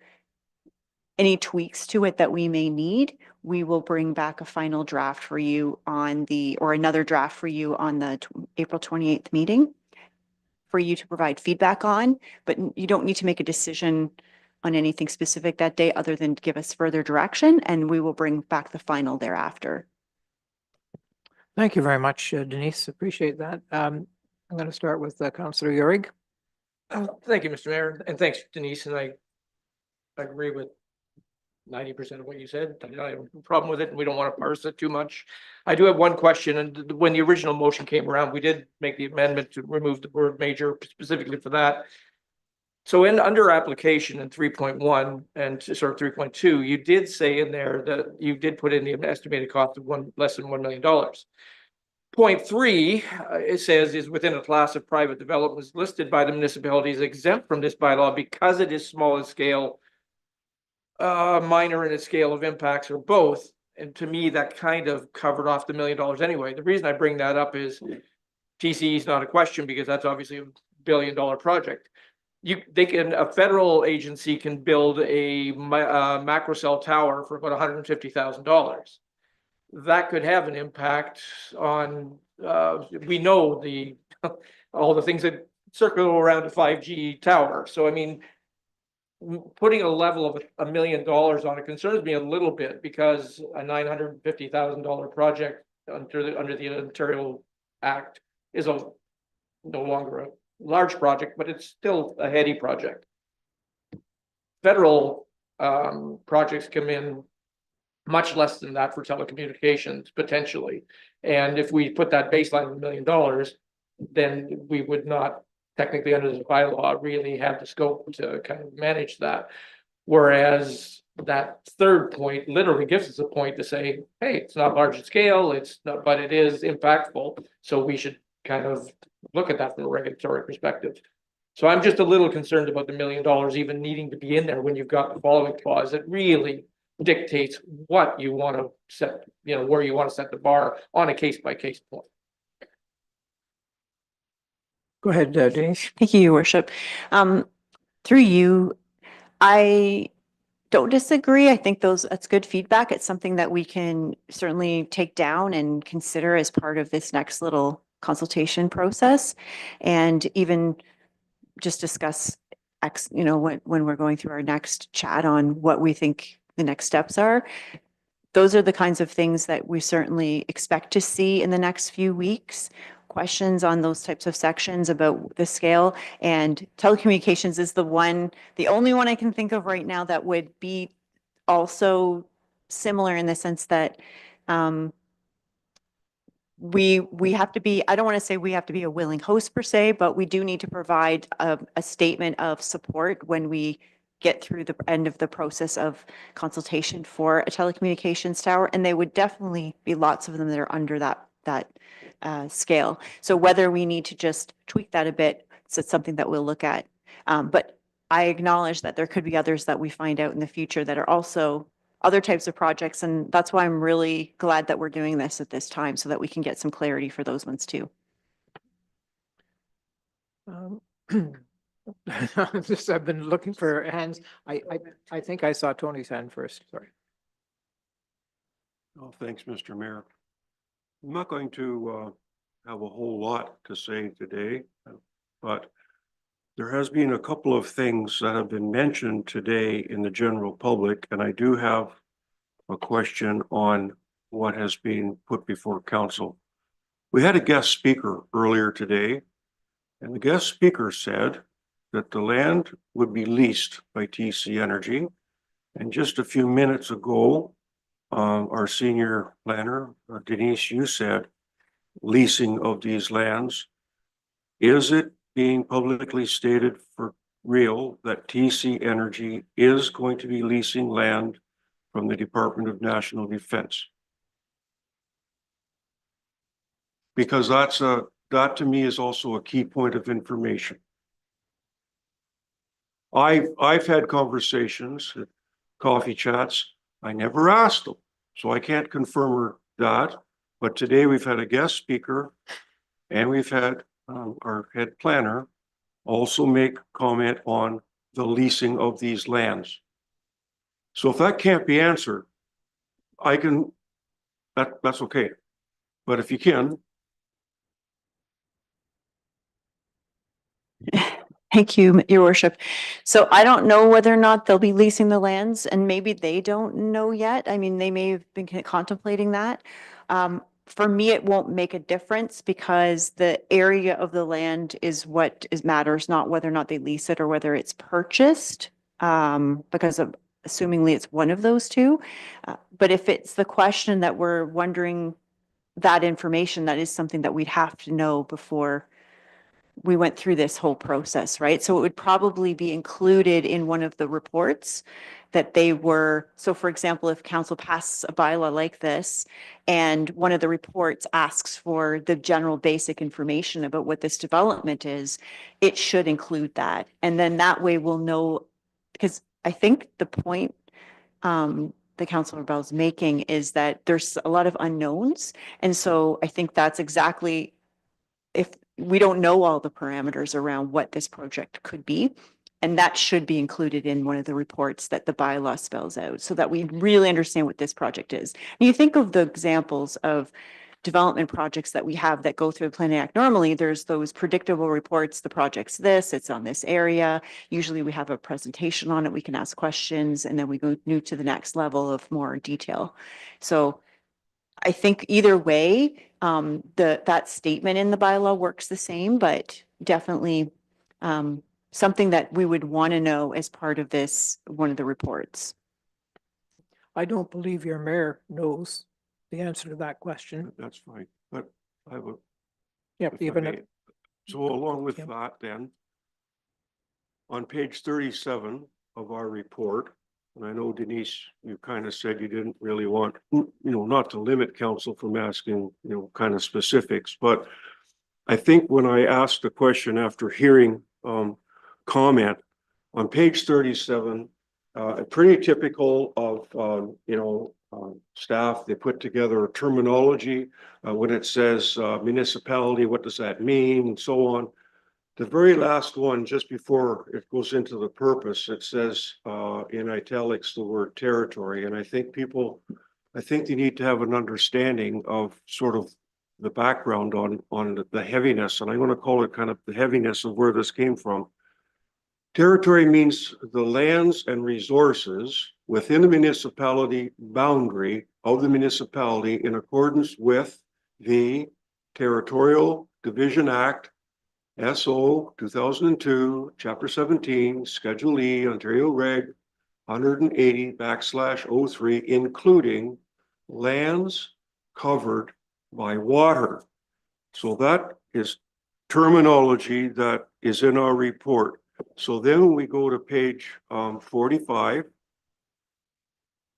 any tweaks to it that we may need, we will bring back a final draft for you on or another draft for you on the April 28th meeting for you to provide feedback on, but you don't need to make a decision on anything specific that day other than give us further direction, and we will bring back the final thereafter. Thank you very much, Denise. Appreciate that. I'm going to start with Councillor Yorick. Thank you, Mr. Mayor, and thanks, Denise, and I agree with 90% of what you said. I don't have a problem with it, and we don't want to parse it too much. I do have one question, and when the original motion came around, we did make the amendment to remove the word major specifically for that. So under application in 3.1 and sort of 3.2, you did say in there that you did put in the estimated cost of less than $1 million. Point 3, it says, is within a class of private developments listed by the municipalities exempt from this bylaw because it is small in scale, minor in its scale of impacts, or both. And to me, that kind of covered off the $1 million anyway. The reason I bring that up is TCE is not a question because that's obviously a $1 billion project. A federal agency can build a macro cell tower for about $150,000. That could have an impact on, we know all the things that circle around a 5G tower. So, I mean, putting a level of $1 million on it concerns me a little bit, because a $950,000 project under the Ontario Act is no longer a large project, but it's still a heady project. Federal projects come in much less than that for telecommunications potentially, and if we put that baseline of $1 million, then we would not technically under the bylaw really have the scope to kind of manage that. Whereas that third point literally gives us a point to say, hey, it's not large scale, it's not, but it is impactful. So we should kind of look at that from a regulatory perspective. So I'm just a little concerned about the $1 million even needing to be in there when you've got the following clause that really dictates what you want to set, where you want to set the bar on a case-by-case point. Go ahead, Denise. Thank you, Your Worship. Through you, I don't disagree. I think that's good feedback. It's something that we can certainly take down and consider as part of this next little consultation process, and even just discuss when we're going through our next chat on what we think the next steps are. Those are the kinds of things that we certainly expect to see in the next few weeks. Questions on those types of sections about the scale, and telecommunications is the only one I can think of right now that would be also similar in the sense that we have to be, I don't want to say we have to be a willing host per se, but we do need to provide a statement of support when we get through the end of the process of consultation for a telecommunications tower. And they would definitely be lots of them that are under that scale. So whether we need to just tweak that a bit, so it's something that we'll look at. But I acknowledge that there could be others that we find out in the future that are also other types of projects. And that's why I'm really glad that we're doing this at this time, so that we can get some clarity for those ones too. I've been looking for hands. I think I saw Tony's hand first. Sorry. Oh, thanks, Mr. Mayor. I'm not going to have a whole lot to say today, but there has been a couple of things that have been mentioned today in the general public, and I do have a question on what has been put before council. We had a guest speaker earlier today, and the guest speaker said that the land would be leased by TC Energy. And just a few minutes ago, our senior planner, Denise, you said leasing of these lands. Is it being publicly stated for real that TC Energy is going to be leasing land from the Department of National Defense? Because that to me is also a key point of information. I've had conversations, coffee chats. I never asked them, so I can't confirm that. But today we've had a guest speaker and we've had our head planner also make comment on the leasing of these lands. So if that can't be answered, that's okay. But if you can. Thank you, Your Worship. So I don't know whether or not they'll be leasing the lands, and maybe they don't know yet. I mean, they may have been contemplating that. For me, it won't make a difference because the area of the land is what matters, not whether or not they lease it or whether it's purchased. Because of assumingly it's one of those two. But if it's the question that we're wondering that information, that is something that we'd have to know before we went through this whole process, right? So it would probably be included in one of the reports that they were. So for example, if council passes a bylaw like this and one of the reports asks for the general basic information about what this development is, it should include that. And then that way we'll know, because I think the point the Councilor Bell's making is that there's a lot of unknowns. And so I think that's exactly, if we don't know all the parameters around what this project could be, and that should be included in one of the reports that the bylaw spells out so that we really understand what this project is. And you think of the examples of development projects that we have that go through the Planning Act. Normally, there's those predictable reports, the project's this, it's on this area. Usually we have a presentation on it, we can ask questions, and then we go new to the next level of more detail. So I think either way, that statement in the bylaw works the same, but definitely something that we would want to know as part of this, one of the reports. I don't believe your mayor knows the answer to that question. That's fine, but I have a. Yep, if I even may. if, So along with Yep. that then, on page 37 of our report, and I know Denise, you kind of said you didn't really want, not to limit council from asking, kind of specifics, but I think when I asked the question after hearing comment on page 37, pretty typical of, staff, they put together a terminology when it says municipality, what does that mean, and so on. The very last one, just before it goes into the purpose, it says in italics the word territory. And I think they need to have an understanding of sort of the background on the heaviness. And I'm going to call it kind of the heaviness of where this came from. Territory means the lands and resources within the municipality boundary of the municipality in accordance with the Territorial Division Act, SO 2002, Chapter 17, Schedule E, Ontario Reg 180/03, including lands covered by water. So that is terminology that is in our report. So then when we go to page 45,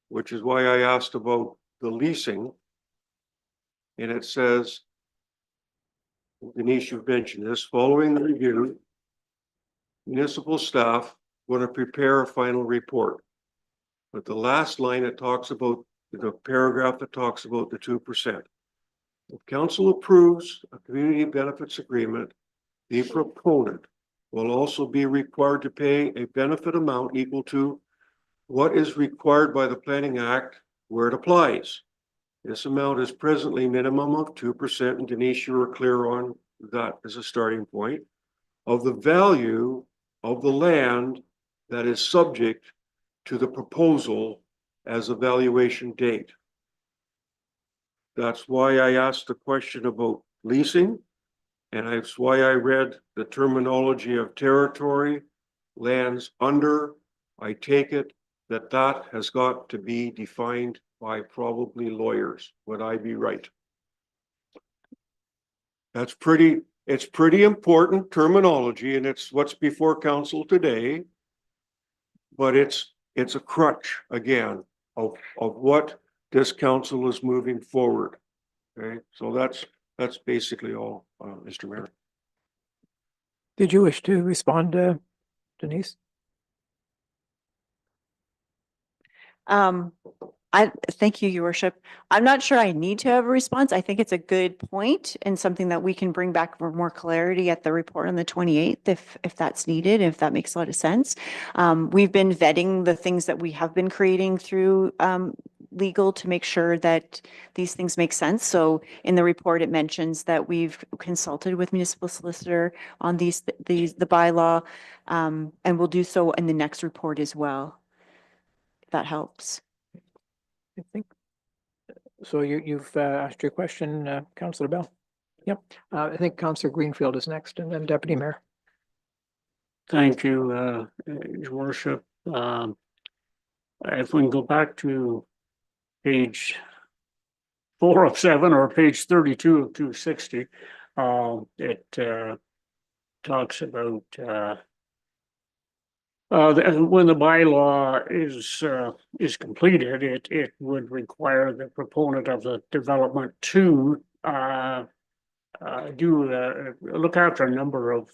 which is why I asked about the leasing, and it says, Denise, you've mentioned this, following the review, municipal staff going to prepare a final report. But the last line, it talks about the paragraph that talks about the 2%. If council approves a community benefits agreement, the proponent will also be required to pay a benefit amount equal to what is required by the Planning Act where it applies. This amount is presently minimum of 2%, and Denise, you were clear on that as a starting point, of the value of the land that is subject to the proposal as a valuation date. That's why I asked the question about leasing, and that's why I read the terminology of territory, lands under. I take it that that has got to be defined by probably lawyers. Would I be right? That's pretty it's pretty important terminology and it's what's before council today. But it's a crutch again of what this council is moving forward. Okay, so that's basically all, Mr. Mayor. Did you wish to respond, Denise? Thank you, Your Worship. I'm not sure I need to have a response. I think it's a good point and something that we can bring back for more clarity at the report on the 28th if that's needed, if that makes a lot of sense. We've been vetting the things that we have been creating through legal to make sure that these things make sense. So in the report, it mentions that we've consulted with municipal solicitor on the bylaw, and we'll do so in the next report as well, if that helps. I think. So you've asked your question, Councillor Bell. Yep. I think Councillor Greenfield is next and then Deputy Mayor. Thank you, Your Worship. If we can go back to page 4 of 7 or page 32 of 260, it talks about when the bylaw is completed, it would require the proponent of the development to look after a number of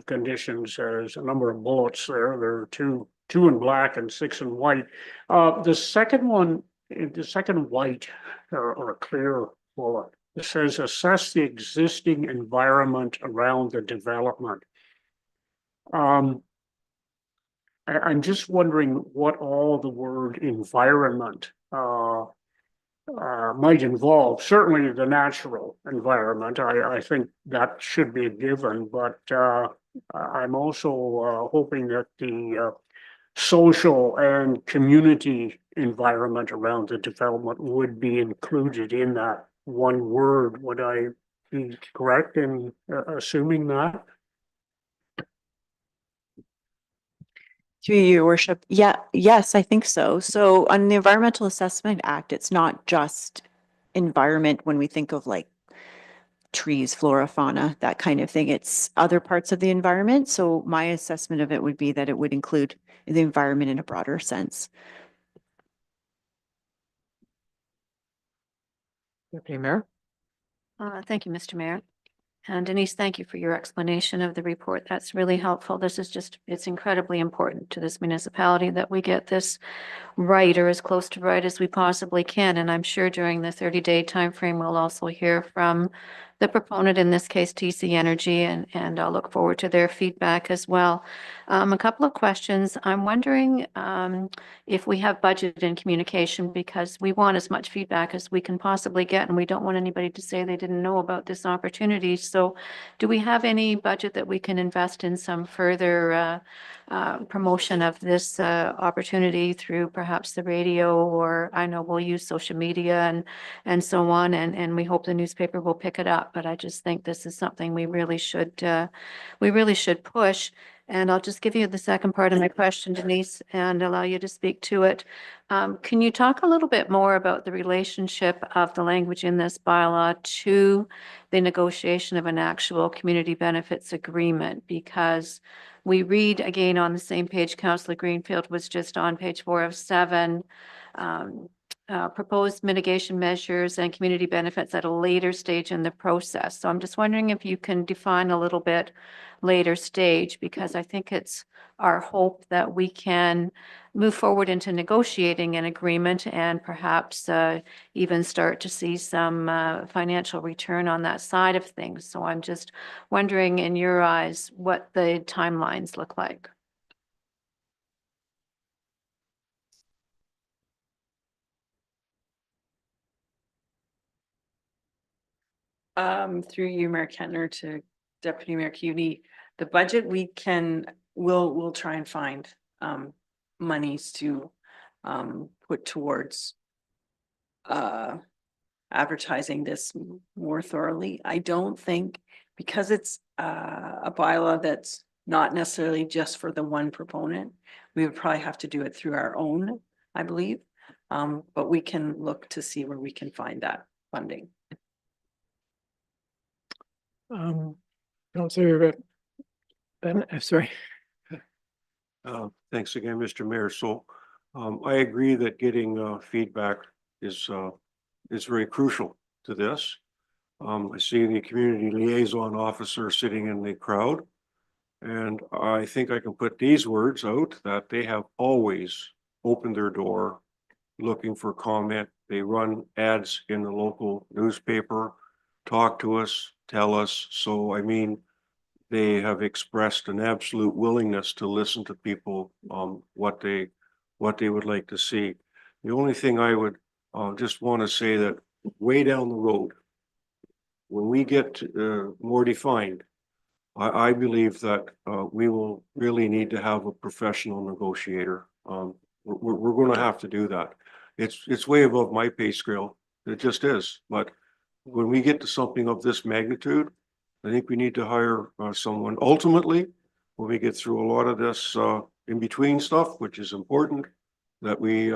conditions. There's a number of bullets there. There are two in black and 6 in white. The second one, the second white or a clear bullet, it says assess the existing environment around the development. I'm just wondering what all the word environment might involve. Certainly the natural environment, I think that should be a given, but I'm also hoping that the social and community environment around the development would be included in that one word. Would I be correct in assuming that? Through you, Your Worship. Yeah, yes, I think so. So on the Environmental Assessment Act, it's not just environment when we think of like trees, flora, fauna, that kind of thing. It's other parts of the environment. So my assessment of it would be that it would include the environment in a broader sense. Deputy Mayor. Thank you, Mr. Mayor. And Denise, thank you for your explanation of the report. That's really helpful. This is just, it's incredibly important to this municipality that we get this right or as close to right as we possibly can. And I'm sure during the 30-day timeframe, we'll also hear from the proponent, in this case, TC Energy, and I'll look forward to their feedback as well. A couple of questions. I'm wondering if we have budget and communication, because we want as much feedback as we can possibly get, and we don't want anybody to say they didn't know about this opportunity. So do we have any budget that we can invest in some further promotion of this opportunity through perhaps the radio, or I know we'll use social media and so on, and we hope the newspaper will pick it up. But I just think this is something we really should push. And I'll just give you the second part of my question, Denise, and allow you to speak to it. Can you talk a little bit more about the relationship of the language in this bylaw to the negotiation of an actual community benefits agreement? Because we read again on the same page, Councillor Greenfield was just on page 4 of 7, proposed mitigation measures and community benefits at a later stage in the process. So I'm just wondering if you can define a little bit later stage, because I think it's our hope that we can move forward into negotiating an agreement and perhaps even start to see some financial return on that side of things. So I'm just wondering, in your eyes, what the timelines look like. Through you, Mayor Kentner, to Deputy Mayor Cuney, the budget we'll try and find monies to put towards advertising this more thoroughly. I don't think, because it's a bylaw that's not necessarily just for the one proponent, we would probably have to do it through our own, I believe. But we can look to see where we can find that funding. Counselor, Ben, sorry. Thanks again, Mr. Mayor. So, I agree that getting, feedback is very crucial to this. I see the community liaison officer sitting in the crowd. And I think I can put these words out that they have always opened their door looking for comment. They run ads in the local newspaper, talk to us, tell us. So, I mean, they have expressed an absolute willingness to listen to people, what they would like to see. The only thing I would, just want to say that way down the road, when we get, more defined, I believe that, we will really need to have a professional negotiator. We're going to have to do that. It's way above my pay scale. It just is. But when we get to something of this magnitude, I think we need to hire, someone. Ultimately, when we get through a lot of this, in between stuff, which is important, that we,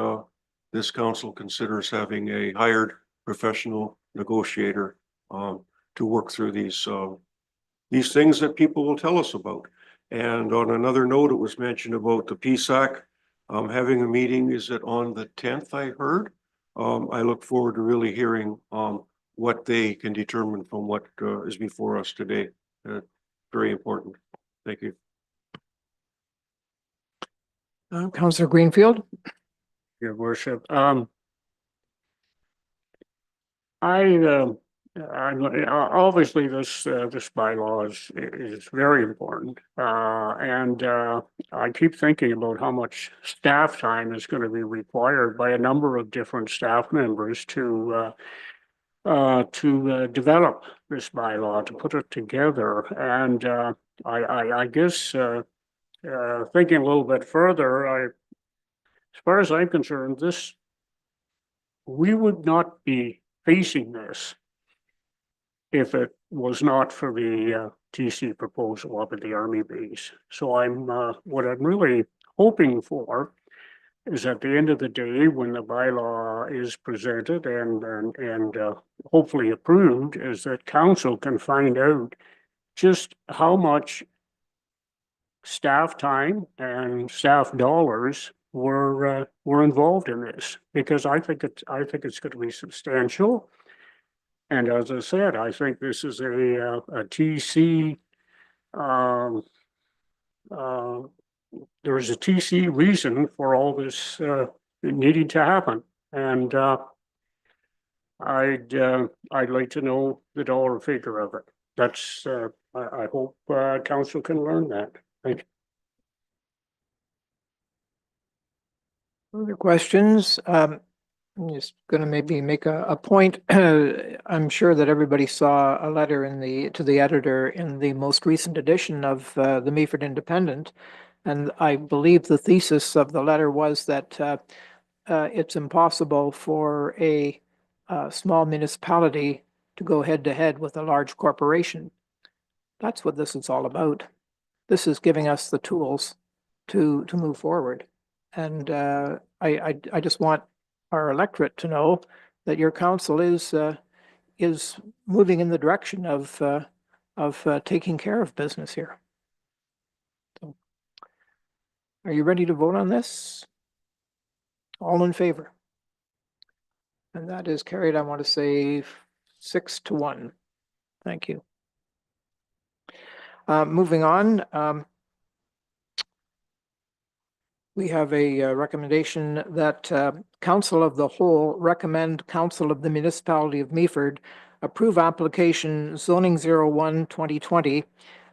this council considers having a hired professional negotiator, to work through these things that people will tell us about. And on another note, it was mentioned about the PSAC, having a meeting. Is it on the 10th, I heard? I look forward to really hearing, what they can determine from what, is before us today. Very important. Thank you. Counselor Greenfield? Your worship. Obviously this bylaw is very important. And I keep thinking about how much staff time is going to be required by a number of different staff members to develop this bylaw, to put it together. And I guess thinking a little bit further, as far as I'm concerned, we would not be facing this if it was not for the TC proposal up at the Army base. So what I'm really hoping for is at the end of the day, when the bylaw is presented and hopefully approved, is that council can find out just how much staff time and staff dollars were involved in this, because I think it's going to be substantial. And as I said, I think this is a TC. There is a TC reason for all this needing to happen, and I'd like to know the dollar figure of it. That's I hope council can learn that. Thank you. Other questions? I'm just going to maybe make a point. I'm sure that everybody saw a letter to the editor in the most recent edition of the Meaford Independent. And I believe the thesis of the letter was that it's impossible for a small municipality to go head to head with a large corporation. That's what this is all about. This is giving us the tools to move forward. And I just want our electorate to know that your council is moving in the direction of taking care of business here. So, are you ready to vote on this? All in favor? And that is carried, I want to say 6-1. Thank you. Moving on. We have a recommendation that Council of the Whole recommend Council of the Municipality of Meaford approve application zoning 01-2020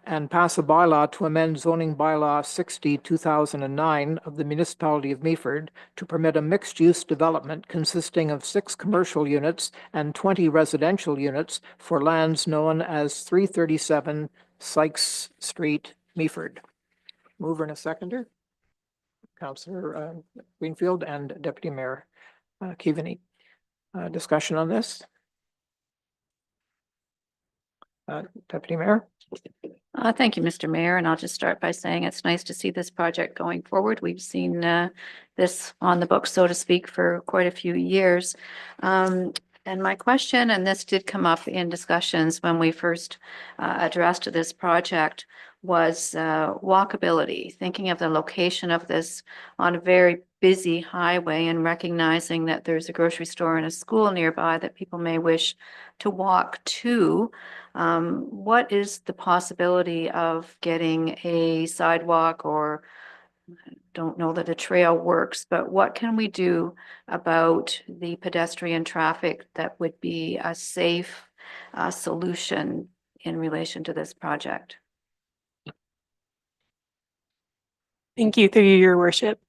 and pass a bylaw to amend zoning bylaw 60-2009 of the Municipality of Meaford to permit a mixed-use development consisting of 6 commercial units and 20 residential units for lands known as 337 Sykes Street, Meaford. Mover and a seconder. Councillor Greenfield and Deputy Mayor Keaveney. Discussion on this? Deputy Mayor? Thank you, Mr. Mayor, and I'll just start by saying it's nice to see this project going forward. We've seen this on the books, so to speak, for quite a few years. And my question, and this did come up in discussions when we first addressed this project, was walkability, thinking of the location of this on a very busy highway and recognizing that there's a grocery store and a school nearby that people may wish to walk to. What is the possibility of getting a sidewalk, or don't know that a trail works, but what can we do about the pedestrian traffic that would be a safe solution in relation to this project? Thank you, through you, your worship.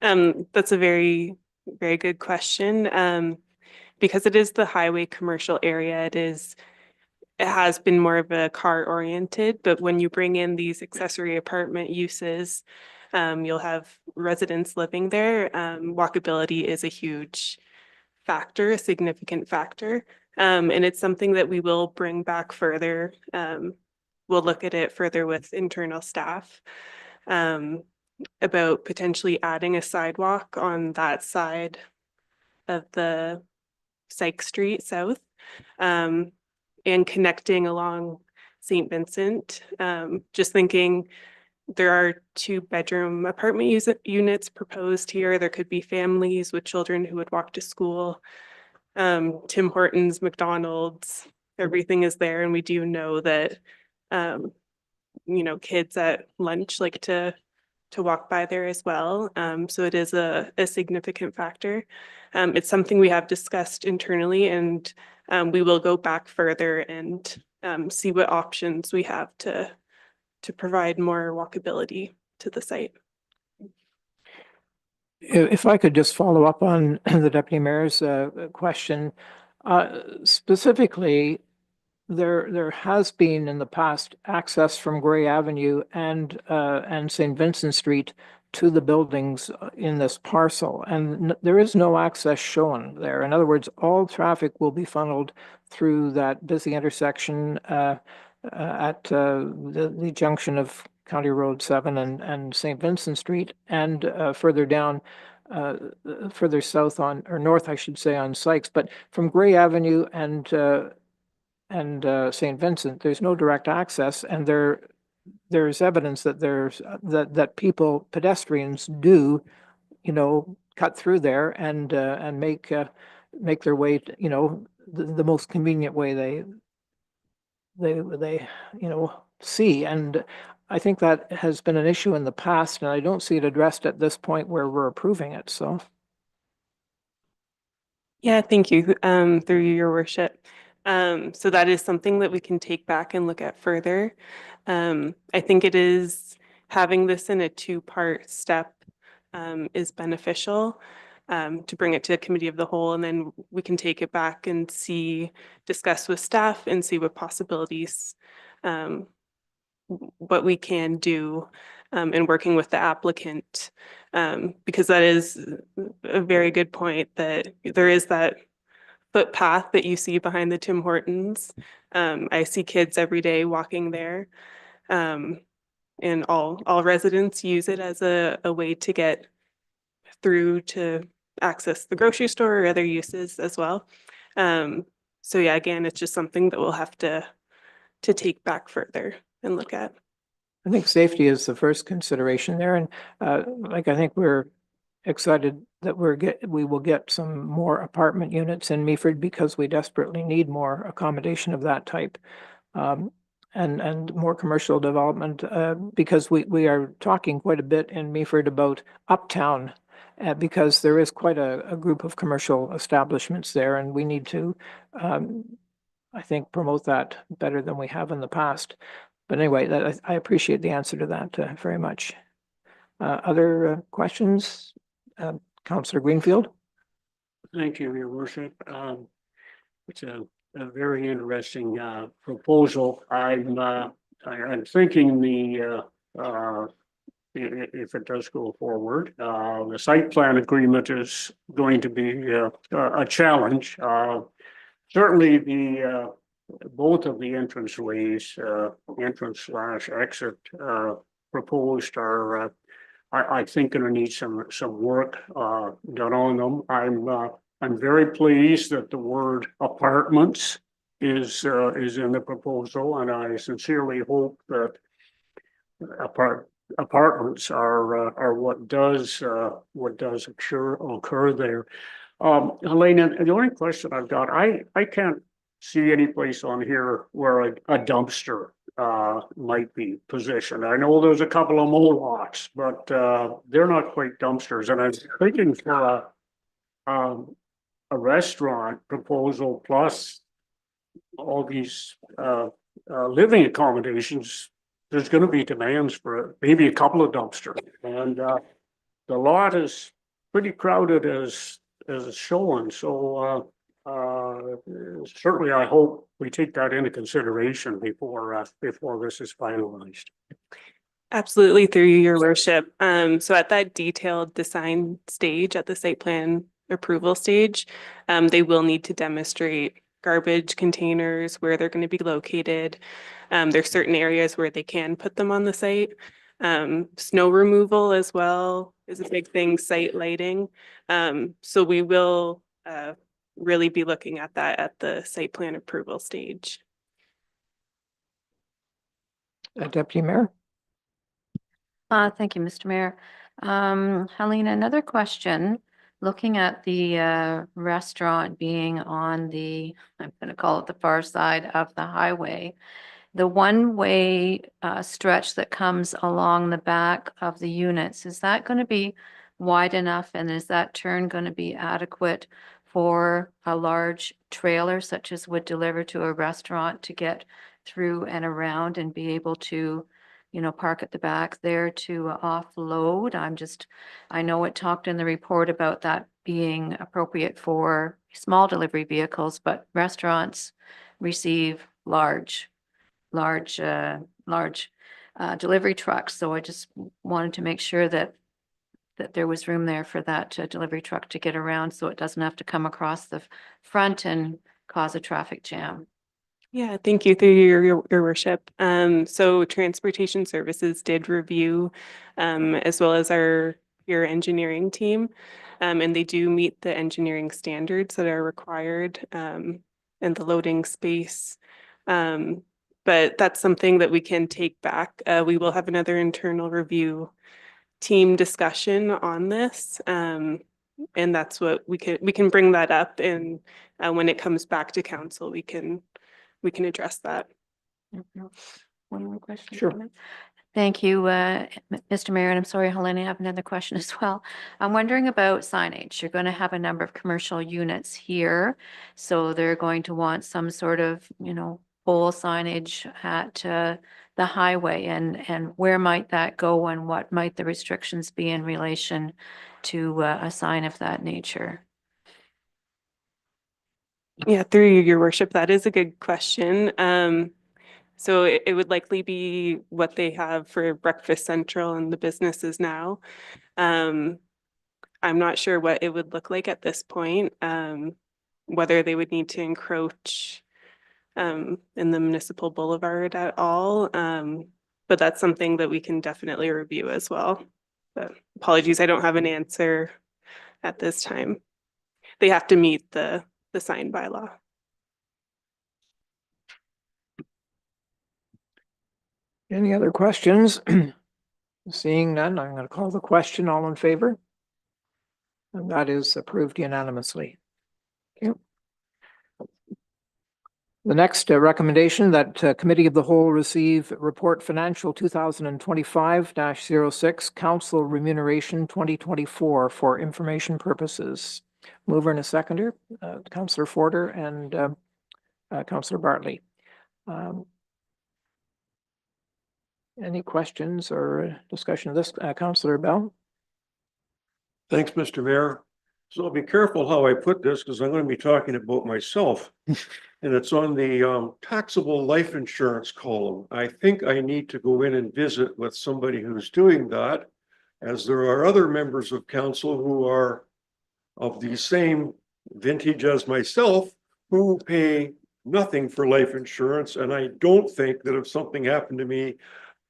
That's a very, very good question. Because it is the highway commercial area, it has been more of a car oriented, but when you bring in these accessory apartment uses, you'll have residents living there. Walkability is a huge factor, a significant factor. And it's something that we will bring back further. We'll look at it further with internal staff about potentially adding a sidewalk on that side of the Syke Street South, and connecting along St. Vincent. Just thinking, there are 2-bedroom apartment units proposed here. There could be families with children who would walk to school. Tim Hortons, McDonald's, everything is there. And we do know that, kids at lunch like to walk by there as well. So it is a significant factor. It's something we have discussed internally, and we will go back further and see what options we have to provide more walkability to the site. If I could just follow up on the Deputy Mayor's question, specifically, there has been in the past access from Gray Avenue and St. Vincent Street to the buildings in this parcel, and there is no access shown there. In other words, all traffic will be funneled through that busy intersection at the junction of County Road 7 and St. Vincent Street, and further down, further south on, or north, I should say, on Sykes. But from Gray Avenue and St. Vincent, there's no direct access, and there's evidence that that pedestrians do, cut through there and make their way, the most convenient way they see. And I think that has been an issue in the past, and I don't see it addressed at this point where we're approving it, so. Yeah, thank you, through you, your worship. So that is something that we can take back and look at further. I think it is having this in a 2-part step is beneficial, to bring it to the committee of the whole, and then we can take it back and discuss with staff and see what possibilities, what we can do in working with the applicant, because that is a very good point, that there is that footpath that you see behind the Tim Hortons. I see kids every day walking there, and all residents use it as a way to get through to access the grocery store or other uses as well. So yeah, again, it's just something that we'll have to take back further and look at. I think safety is the first consideration there, and I think we're excited that we will get some more apartment units in Meaford, because we desperately need more accommodation of that type, and more commercial development, because we are talking quite a bit in Meaford about uptown, because there is quite a group of commercial establishments there, and we need to, I think, promote that better than we have in the past. But anyway, I appreciate the answer to that very much. Other questions? Councillor Greenfield? Thank you, Your Worship. It's a very interesting proposal. I'm thinking if it does go forward, the site plan agreement is going to be a challenge. Certainly both of the entranceways, entrance/exit proposed are, I think, going to need some work done on them. I'm I'm very pleased that the word apartments is in the proposal, and I sincerely hope that apartments are what does occur there. Helena, the only question I've got, I can't see any place on here where a dumpster might be positioned. I know there's a couple of lots, but they're not quite dumpsters, and I'm thinking for a restaurant proposal plus all these living accommodations, there's gonna be demands for maybe a couple of dumpsters. And the lot is pretty crowded as it's showing, so certainly I hope we take that into consideration before this is finalized. Absolutely, through you, your worship. So at that detailed design stage, at the site plan approval stage, they will need to demonstrate garbage containers, where they're going to be located. There's certain areas where they can put them on the site. Snow removal as well is a big thing, site lighting. So we will really be looking at that at the site plan approval stage. Deputy Mayor? Thank you, Mr. Mayor. Helena, another question. Looking at the restaurant being on the, I'm going to call it the far side of the highway, the one-way stretch that comes along the back of the units, is that going to be wide enough, and is that turn going to be adequate for a large trailer such as would deliver to a restaurant to get through and around and be able to, you know, park at the back there to offload? I know it talked in the report about that being appropriate for small delivery vehicles, but restaurants receive large delivery trucks. So I just wanted to make sure that there was room there for that delivery truck to get around, so it doesn't have to come across the front and cause a traffic jam. Yeah, thank you, through your worship. So Transportation Services did review, as well as your engineering team, and they do meet the engineering standards that are required, in the loading space. But that's something that we can take back. We will have another internal review team discussion on this. And that's what we can bring that up, and when it comes back to council, we can address that. One more question. Sure. Thank you, Mr. Mayor, and I'm sorry, Helena, I have another question as well. I'm wondering about signage. You're going to have a number of commercial units here, so they're going to want some sort of, you know, pole signage at the highway, and where might that go, and what might the restrictions be in relation to a sign of that nature? Yeah, through you, your worship, that is a good question. So it would likely be what they have for Breakfast Central and the businesses now. I'm not sure what it would look like at this point, whether they would need to encroach in the municipal boulevard at all. But that's something that we can definitely review as well. But apologies, I don't have an answer at this time. They have to meet the sign bylaw. Any other questions? Seeing none, I'm going to call the question. All in favor? And that is approved unanimously. Thank you. The next recommendation that Committee of the Whole receive report financial 2025-06 Council Remuneration 2024 for information purposes. Mover and a seconder, Councillor Forder and Councillor Bartley. Any questions or discussion of this? Councillor Bell? Thanks, Mr. Mayor. So I'll be careful how I put this because I'm going to be talking about myself. And it's on the taxable life insurance column. I think I need to go in and visit with somebody who's doing that, as there are other members of council who are of the same vintage as myself who pay nothing for life insurance. And I don't think that if something happened to me,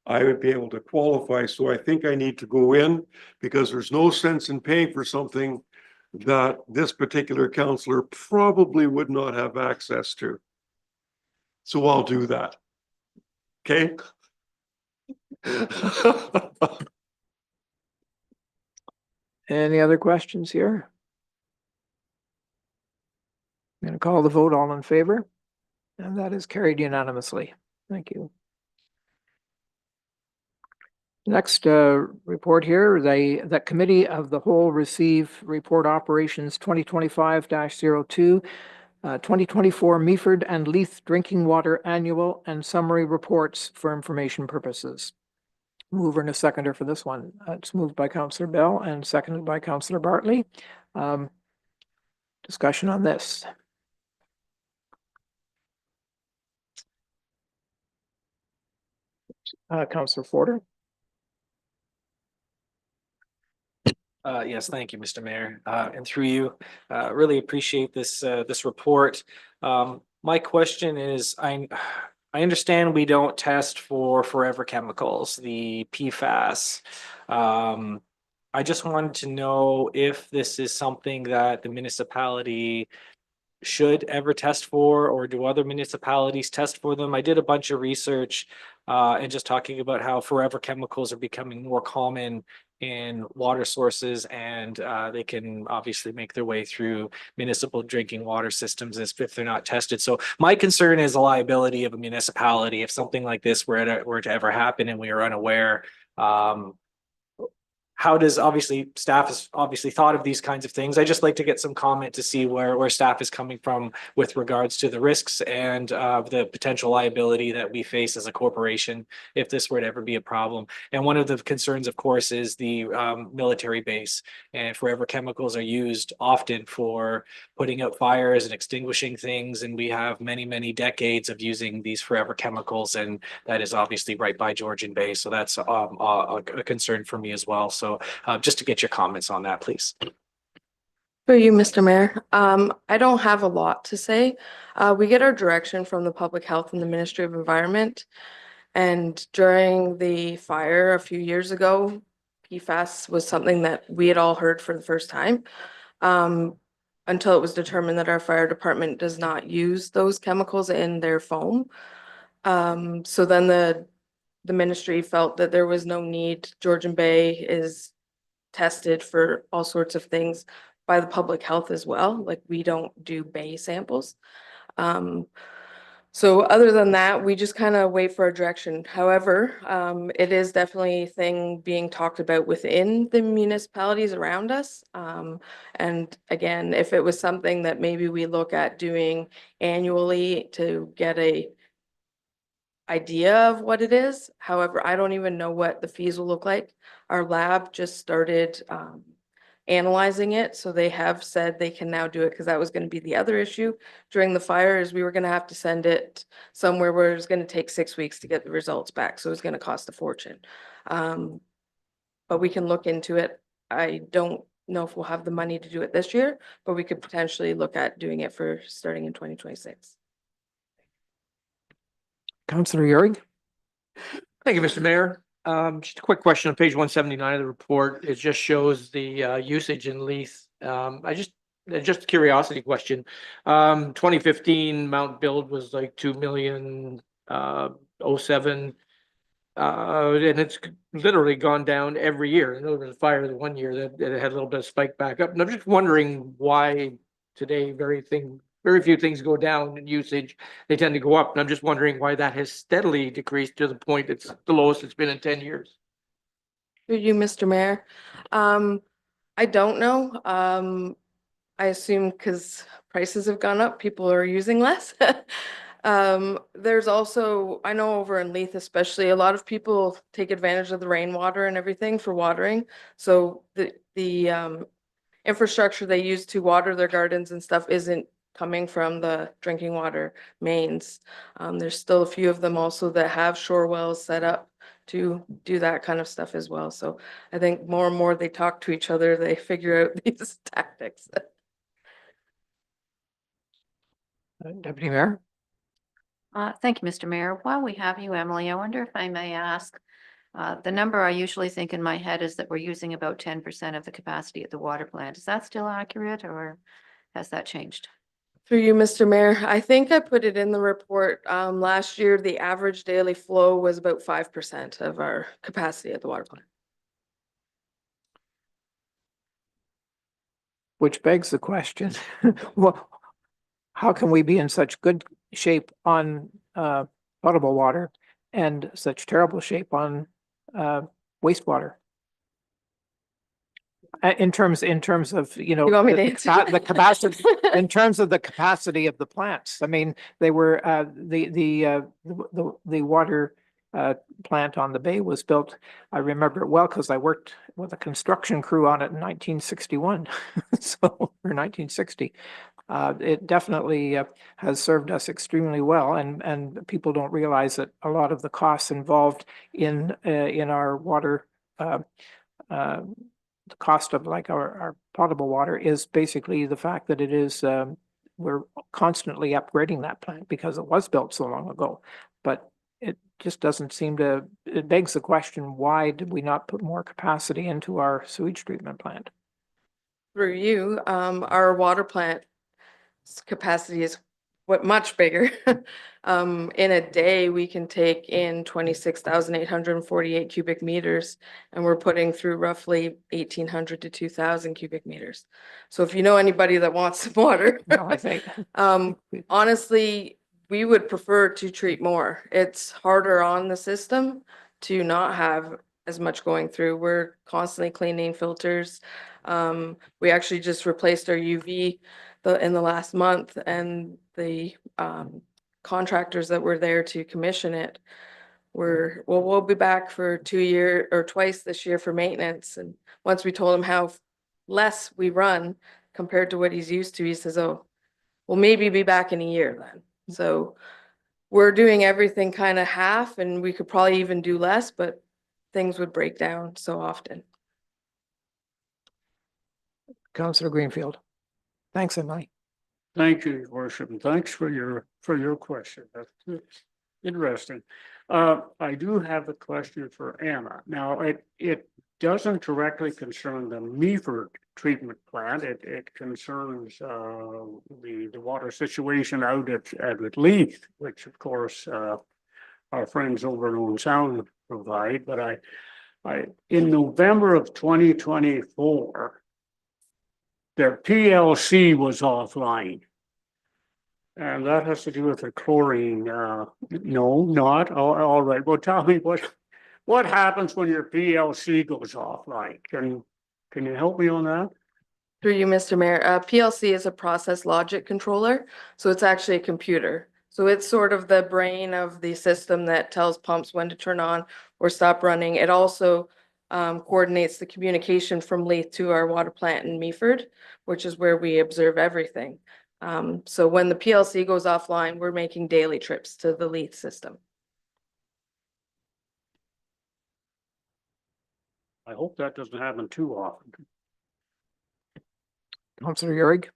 I would be able to qualify. So I think I need to go in, because there's no sense in paying for something that this particular counselor probably would not have access to. So I'll do that. Okay? Any other questions here? I'm going to call the vote. All in favor? And that is carried unanimously. Thank you. Next report here, the Committee of the Whole receive Report Operations 2025-02, 2024 Meaford and Leith Drinking Water Annual and Summary Reports for information purposes. Mover and a seconder for this one. It's moved by Councillor Bell and seconded by Councillor Bartley. Discussion on this. Councillor Forder. Yes, thank you, Mr. Mayor. And through you, really appreciate this report. My question is, I understand we don't test for forever chemicals, the PFAS. I just wanted to know if this is something that the municipality should ever test for, or do other municipalities test for them? I did a bunch of research and just talking about how forever chemicals are becoming more common in water sources, and they can obviously make their way through municipal drinking water systems as if they're not tested. So my concern is the liability of a municipality if something like this were to ever happen and we are unaware. How does, obviously staff has obviously thought of these kinds of things. I just like to get some comment to see where staff is coming from with regards to the risks and the potential liability that we face as a corporation if this were to ever be a problem. And one of the concerns, of course, is the military base, and forever chemicals are used often for putting out fires and extinguishing things. And we have many, many decades of using these forever chemicals, and that is obviously right by Georgian Bay. So that's a concern for me as well. So just to get your comments on that, please. For you, Mr. Mayor, I don't have a lot to say. We get our direction from the Public Health and the Ministry of Environment. And during the fire a few years ago, PFAS was something that we had all heard for the first time, until it was determined that our fire department does not use those chemicals in their foam. So then the ministry felt that there was no need. Georgian Bay is tested for all sorts of things by the public health as well. Like, we don't do bay samples. So other than that, we just kind of wait for a direction. However, it is definitely a thing being talked about within the municipalities around us. And again, if it was something that maybe we look at doing annually to get a idea of what it is. However, I don't even know what the fees will look like. Our lab just started analyzing it, so they have said they can now do it, because that was going to be the other issue during the fire, is we were going to have to send it somewhere where it was going to take 6 weeks to get the results back, so it was going to cost a fortune. But we can look into it. I don't know if we'll have the money to do it this year, but we could potentially look at doing it for starting in 2026. Councillor Yuri. Thank you, Mr. Mayor. Just a quick question on page 179 of the report. It just shows the usage in Leith. Just a curiosity question. 2015 amount billed was like 2 million, 07. And it's literally gone down every year. I know there was a fire the one year that it had a little bit of spike back up. And I'm just wondering why today very few things go down in usage. They tend to go up. And I'm just wondering why that has steadily decreased to the point it's the lowest it's been in 10 years. For you, Mr. Mayor, I don't know. I assume because prices have gone up, people are using less. There's also, I know over in Leith especially, a lot of people take advantage of the rainwater and everything for watering. So the infrastructure they use to water their gardens and stuff isn't coming from the drinking water mains. There's still a few of them also that have shore wells set up to do that kind of stuff as well. So I think more and more they talk to each other, they figure out these tactics. Deputy Mayor. Thank you, Mr. Mayor. While we have you, Emily, I wonder if I may ask, The number I usually think in my head is that we're using about 10% of the capacity at the water plant. Is that still accurate or has that changed? Through you, Mr. Mayor, I think I put it in the report. Last year, the average daily flow was about 5% of our capacity at the water plant. Which begs the question, well, how can we be in such good shape on potable water and such terrible shape on wastewater? In terms of, you know, You want me to the answer? the capacity, in terms of the capacity of the plants. I mean, they were the water plant on the bay was built. I remember it well because I worked with a construction crew on it in 1961, so or 1960. It definitely has served us extremely well, and people don't realize that a lot of the costs involved in our water. The cost of like our potable water is basically the fact that it is, we're constantly upgrading that plant because it was built so long ago. But it just doesn't seem to, it begs the question, why did we not put more capacity into our sewage treatment plant? Through you, our water plant capacity is much bigger. In a day, we can take in 26,848 cubic meters, and we're putting through roughly 1,800 to 2,000 cubic meters. So if you know anybody that wants some water, No, I think. honestly, we would prefer to treat more. It's harder on the system to not have as much going through. We're constantly cleaning filters. We actually just replaced our UV in the last month, and the contractors that were there to commission it we'll be back for 2 years or twice this year for maintenance. And once we told him how less we run compared to what he's used to, he says, oh, we'll maybe be back in a year then. So we're doing everything kind of half, and we could probably even do less, but things would break down so often. Councillor Greenfield. Thanks, Emily. Thank you, Your Worship, and thanks for your question. That's interesting. I do have a question for Anna. Now, it doesn't directly concern the Meaford treatment plant. It concerns the water situation out at Leith, which of course our friends over in Owen Sound provide. But I in November of 2024, their PLC was offline. And that has to do with the chlorine. No, not. All right. Well, tell me what happens when your PLC goes offline? Can you help me on that? Through you, Mr. Mayor, PLC is a process logic controller. So it's actually a computer. So it's sort of the brain of the system that tells pumps when to turn on or stop running. It also coordinates the communication from Leith to our water plant in Meaford, which is where we observe everything. So when the PLC goes offline, we're making daily trips to the Leith system. I hope that doesn't happen too often. Councillor Yurg.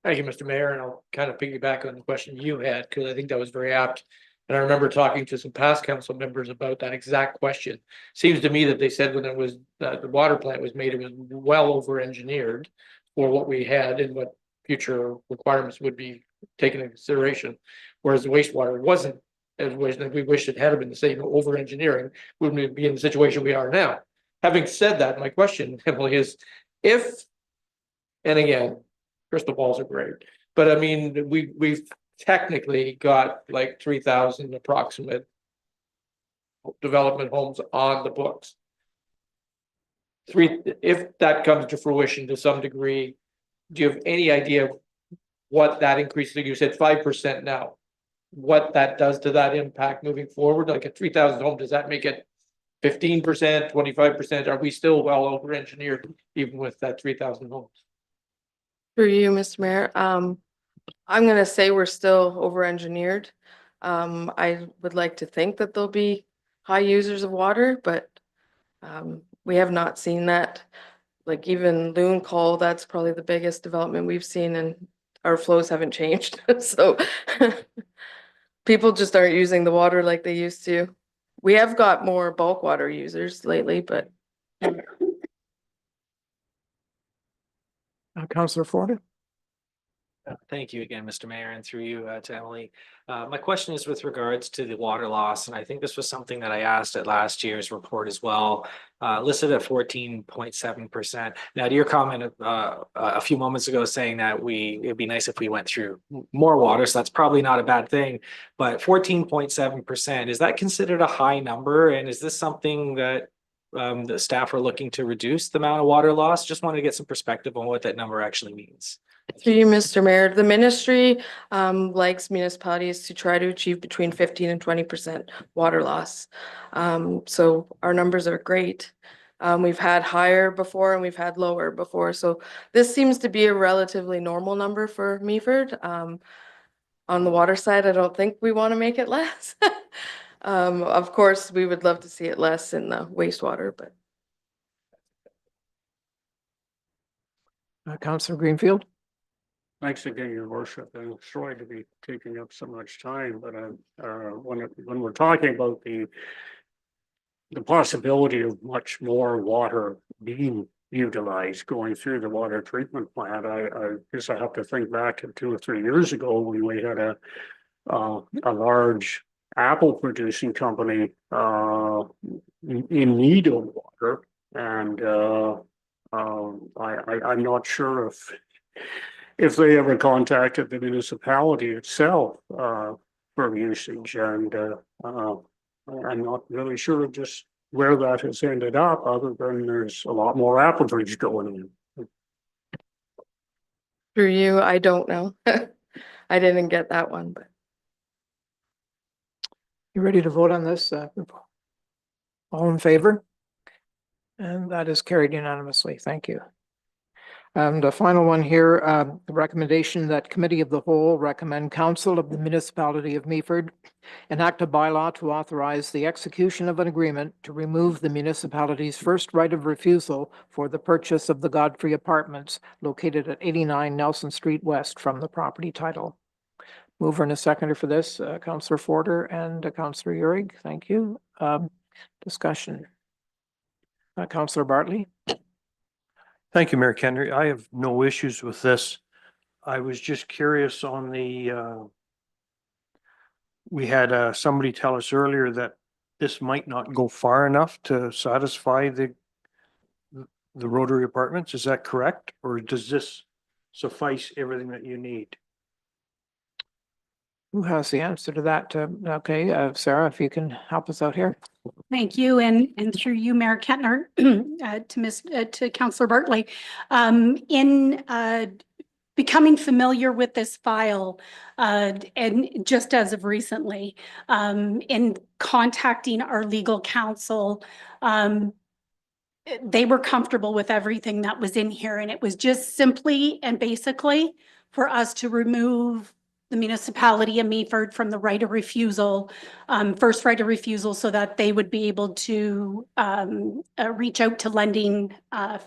Thank you, Mr. Mayor, and I'll kind of piggyback on the question you had, because I think that was very apt. And I remember talking to some past council members about that exact question. Seems to me that they said when it was, the water plant was made, it was well over-engineered for what we had and what future requirements would be taken into consideration. Whereas the wastewater wasn't, as we wish it had been the same over-engineering, wouldn't we be in the situation we are now? Having said that, my question, Emily, is if, and again, crystal balls are great, but I mean, we've technically got like 3,000 approximate development homes on the books. If that comes to fruition to some degree, do you have any idea what that increase? You said 5% now. What that does to that impact moving forward? Like at 3,000 homes, does that make it 15%, 25%? Are we still well over engineered even with that 3,000 homes? For you, Mr. Mayor, I'm gonna say we're still over-engineered. I would like to think that there'll be high users of water, but we have not seen that. Like even Loon Call, that's probably the biggest development we've seen, and our flows haven't changed. So people just aren't using the water like they used to. We have got more bulk water users lately, but Councillor Ford? Thank you again, Mr. Mayor, and through you to Emily. My question is with regards to the water loss, and I think this was something that I asked at last year's report as well, listed at 14.7%. Now, to your comment a few moments ago saying that it'd be nice if we went through more water, so that's probably not a bad thing. But 14.7%, is that considered a high number? And is this something that the staff are looking to reduce the amount of water loss? Just wanted to get some perspective on what that number actually means. through you, Mr. Mayor, the ministry likes municipalities to try to achieve between 15 and 20% water loss. So our numbers are great. We've had higher before and we've had lower before. So this seems to be a relatively normal number for Meaford. On the water side, I don't think we want to make it less. Of course, we would love to see it less in the wastewater, but. Councillor Greenfield? Thanks again, your worship, and sorry to be taking up so much time, but when we're talking about the possibility of much more water being utilized going through the water treatment plant, I guess I have to think back to 2 or 3 years ago when we had a large apple producing company in need of water, and I'm not sure if they ever contacted the municipality itself for usage, and I'm not really sure just where that has ended up, other than there's a lot more apple trees going in. Through you, I don't know. I didn't get that one, but. You ready to vote on this? All in favor? And that is carried unanimously. Thank you. And the final one here, the recommendation that Committee of the Whole recommend Council of the Municipality of Meaford enact a bylaw to authorize the execution of an agreement to remove the municipality's first right of refusal for the purchase of the Godfrey Apartments located at 89 Nelson Street West from the property title. Mover and a seconder for this, Councillor Forder and Councillor Uhrig. Thank you. Discussion. Councillor Bartley. Thank you, Mayor Kennedy. I have no issues with this. I was just curious on we had somebody tell us earlier that this might not go far enough to satisfy the Rotary Apartments. Is that correct? Or does this suffice everything that you need? Who has the answer to that? Okay, Sarah, if you can help us out here. Thank you, and through you, Mayor Kettner, to Councillor Bartley. In becoming familiar with this file, and just as of recently, in contacting our legal counsel, they were comfortable with everything that was in here, and it was just simply and basically for us to remove the municipality of Meaford from the right of refusal, first right of refusal, so that they would be able to reach out to lending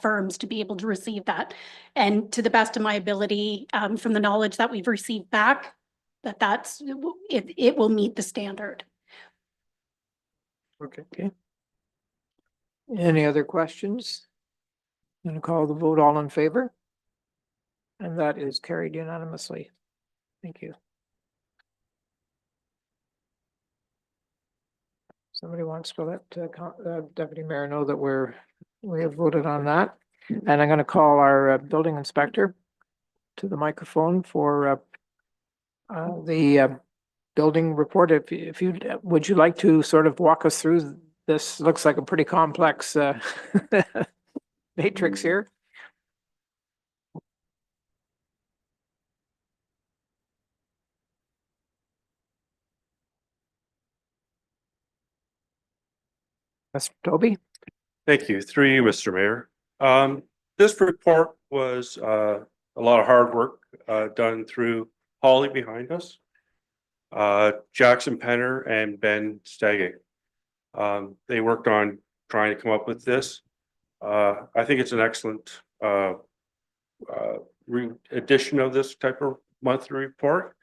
firms to be able to receive that. And to the best of my ability, from the knowledge that we've received back, it will meet the standard. Okay. Any other questions? I'm going to call the vote. All in favor? And that is carried unanimously. Thank you. Somebody wants to let Deputy Mayor know that we have voted on that. And I'm going to call our building inspector to the microphone for the building report. If you would you like to sort of walk us through this? Looks like a pretty complex matrix here. Mr. Toby. Thank you. Through you, Mr. Mayor. This report was a lot of hard work done through Holly behind us, Jackson Penner and Ben Stagg. They worked on trying to come up with this. I think it's an excellent edition of this type of monthly report.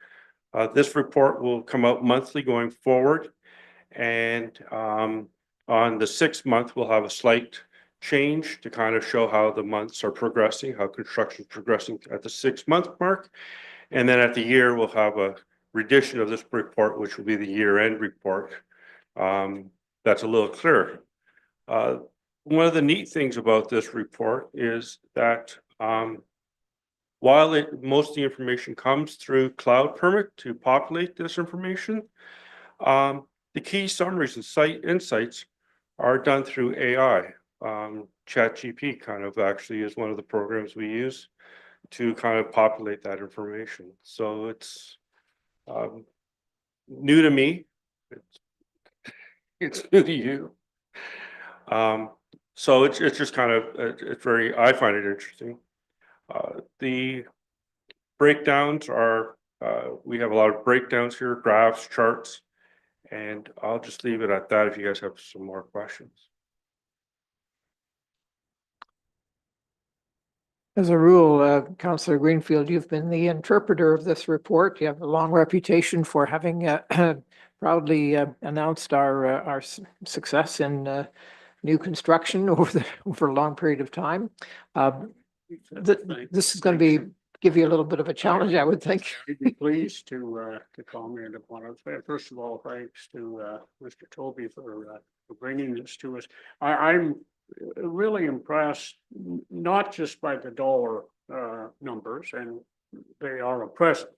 This report will come out monthly going forward. And on the 6th month, we'll have a slight change to kind of show how the months are progressing, how construction is progressing at the 6-month mark. And then at the year, we'll have a rendition of this report, which will be the year-end report. That's a little clearer. One of the neat things about this report is that while most of the information comes through cloud permit to populate this information, the key summaries and site insights are done through AI. ChatGPT kind of actually is one of the programs we use to kind of populate that information. So it's new to me. It's new to you. So it's just kind of, it's very, I find it interesting. The breakdowns are, we have a lot of breakdowns here, graphs, charts, and I'll just leave it at that if you guys have some more questions. As a rule, Councillor Greenfield, you've been the interpreter of this report. You have a long reputation for having proudly announced our success in new construction over a long period of time. This is going to give you a little bit of a challenge, I would think. I'd be pleased to comment upon it. First of all, thanks to Mr. Toby for bringing this to us. I'm really impressed, not just by the dollar numbers, and they are impressive,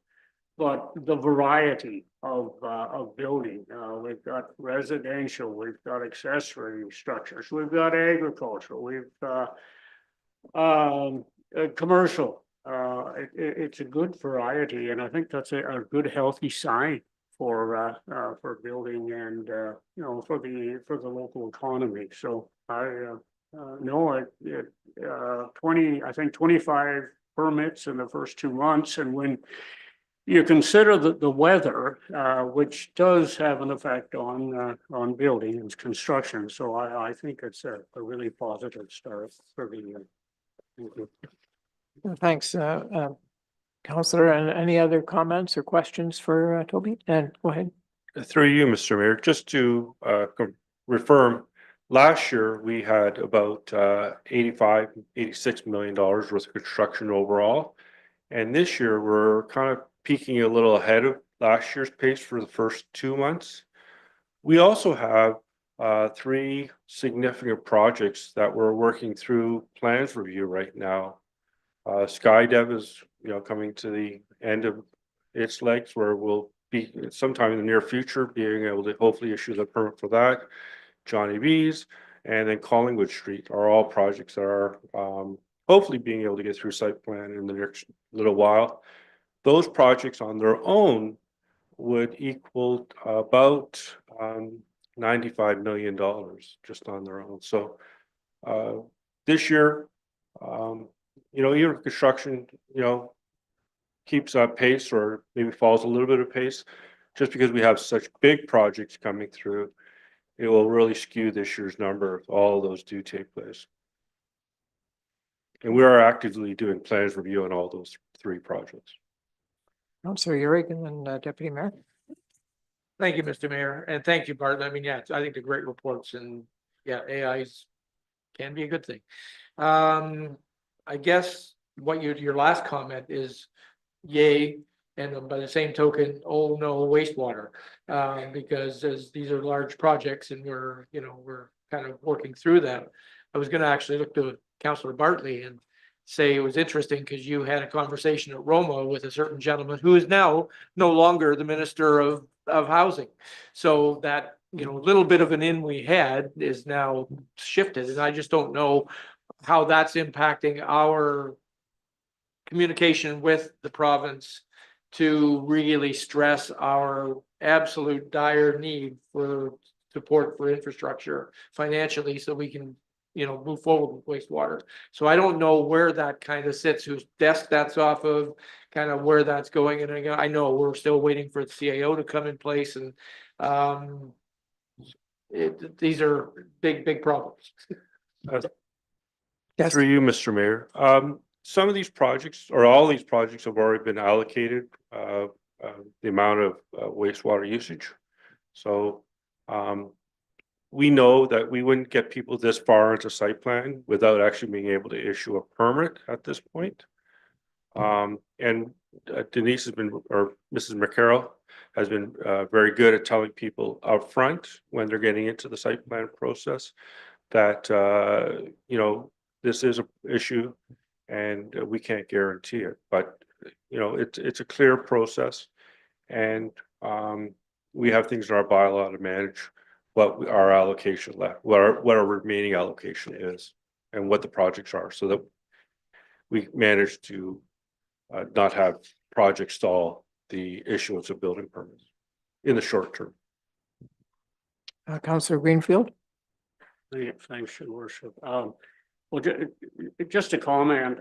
but the variety of building. We've got residential, we've got accessory structures, we've got agricultural, we've commercial. It's a good variety, and I think that's a good, healthy sign for building and for the local economy. So I know 25 permits in the first 2 months, and when you consider the weather, which does have an effect on building and construction, so I think it's a really positive start for the year. Thanks, Councillor. And any other comments or questions for Toby? And go ahead. Through you, Mr. Mayor, just to reaffirm, last year we had about $86 million worth of construction overall. And this year we're kind of peaking a little ahead of last year's pace for the first 2 months. We also have 3 significant projects that we're working through plans review right now. SkyDev is coming to the end of its legs, where we'll be sometime in the near future being able to hopefully issue the permit for that. Johnny B's and then Collingwood Street are all projects that are hopefully being able to get through site plan in the next little while. Those projects on their own would equal about $95 million just on their own. So this year, even if construction, keeps up pace or maybe falls a little bit of pace, just because we have such big projects coming through, it will really skew this year's number if all of those do take place. And we are actively doing plans review on all those 3 projects. Councillor Urick and then Deputy Mayor. Thank you, Mr. Mayor, and thank you, Barton. I mean, yeah, I think they're great reports, and yeah, AIs can be a good thing. I guess what your last comment is yay, and by the same token, oh no, wastewater, because as these are large projects and we're kind of working through them. I was going to actually look to Councillor Bartley and say it was interesting because you had a conversation at Roma with a certain gentleman who is now no longer the Minister of Housing. So that little bit of an in we had is now shifted, and I just don't know how that's impacting our communication with the province to really stress our absolute dire need for support for infrastructure financially so we can move forward with wastewater. So I don't know where that kind of sits, whose desk that's off of, kind of where that's going. And I know we're still waiting for the CAO to come in place, and these are big problems. Yes. Through you, Mr. Mayor. Some of these projects, or all these projects, have already been allocated the amount of wastewater usage. So We know that we wouldn't get people this far into site plan without actually being able to issue a permit at this point. And Denise has been, or Mrs. McCarroll has been very good at telling people up front when they're getting into the site plan process that, you know, this is an issue and we can't guarantee it, but you know, it's a clear process, and we have things in our bylaw to manage what our allocation left, what our remaining allocation is, and what the projects are, so that we manage to not have projects stall the issuance of building permits in the short term. Councillor Greenfield. Thanks, Your Worship. Well, just a comment,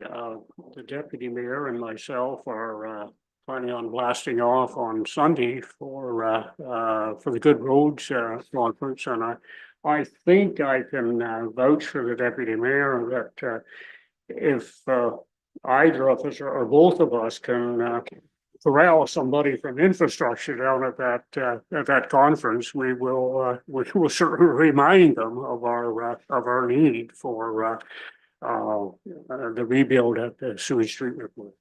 the deputy mayor and myself are planning on blasting off on Sunday for the Good Roads conference, and I think I can vouch for the deputy mayor that if either of us or both of us can corral somebody from infrastructure down at that conference, we will certainly remind them of our need for the rebuild at the sewage treatment plant.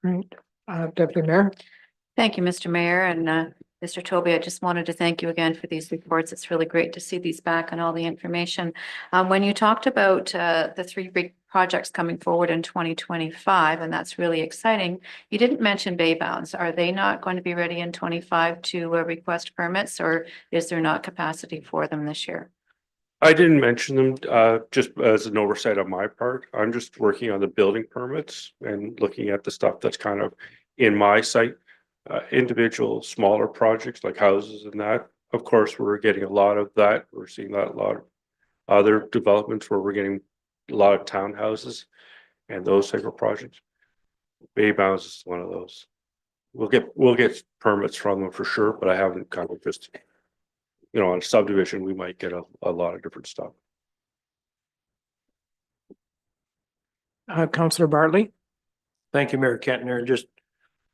Great. Deputy Mayor. Thank you, Mr. Mayor, and Mr. Toby, I just wanted to thank you again for these reports. It's really great to see these back and all the information. When you talked about the three big projects coming forward in 2025, and that's really exciting, you didn't mention bay bounds. Are they not going to be ready in 25 to request permits, or is there not capacity for them this year? I didn't mention them just as an oversight on my part. I'm just working on the building permits and looking at the stuff that's kind of in my site. Individual smaller projects like houses and that, of course, we're getting a lot of that. We're seeing that a lot of other developments where we're getting a lot of townhouses and those type of projects. Bay bounds is one of those. We'll get permits from them for sure, but I haven't kind of just, you know, on a subdivision, we might get a lot of different stuff. Councillor Bartley. Thank you, Mayor Kentner. Just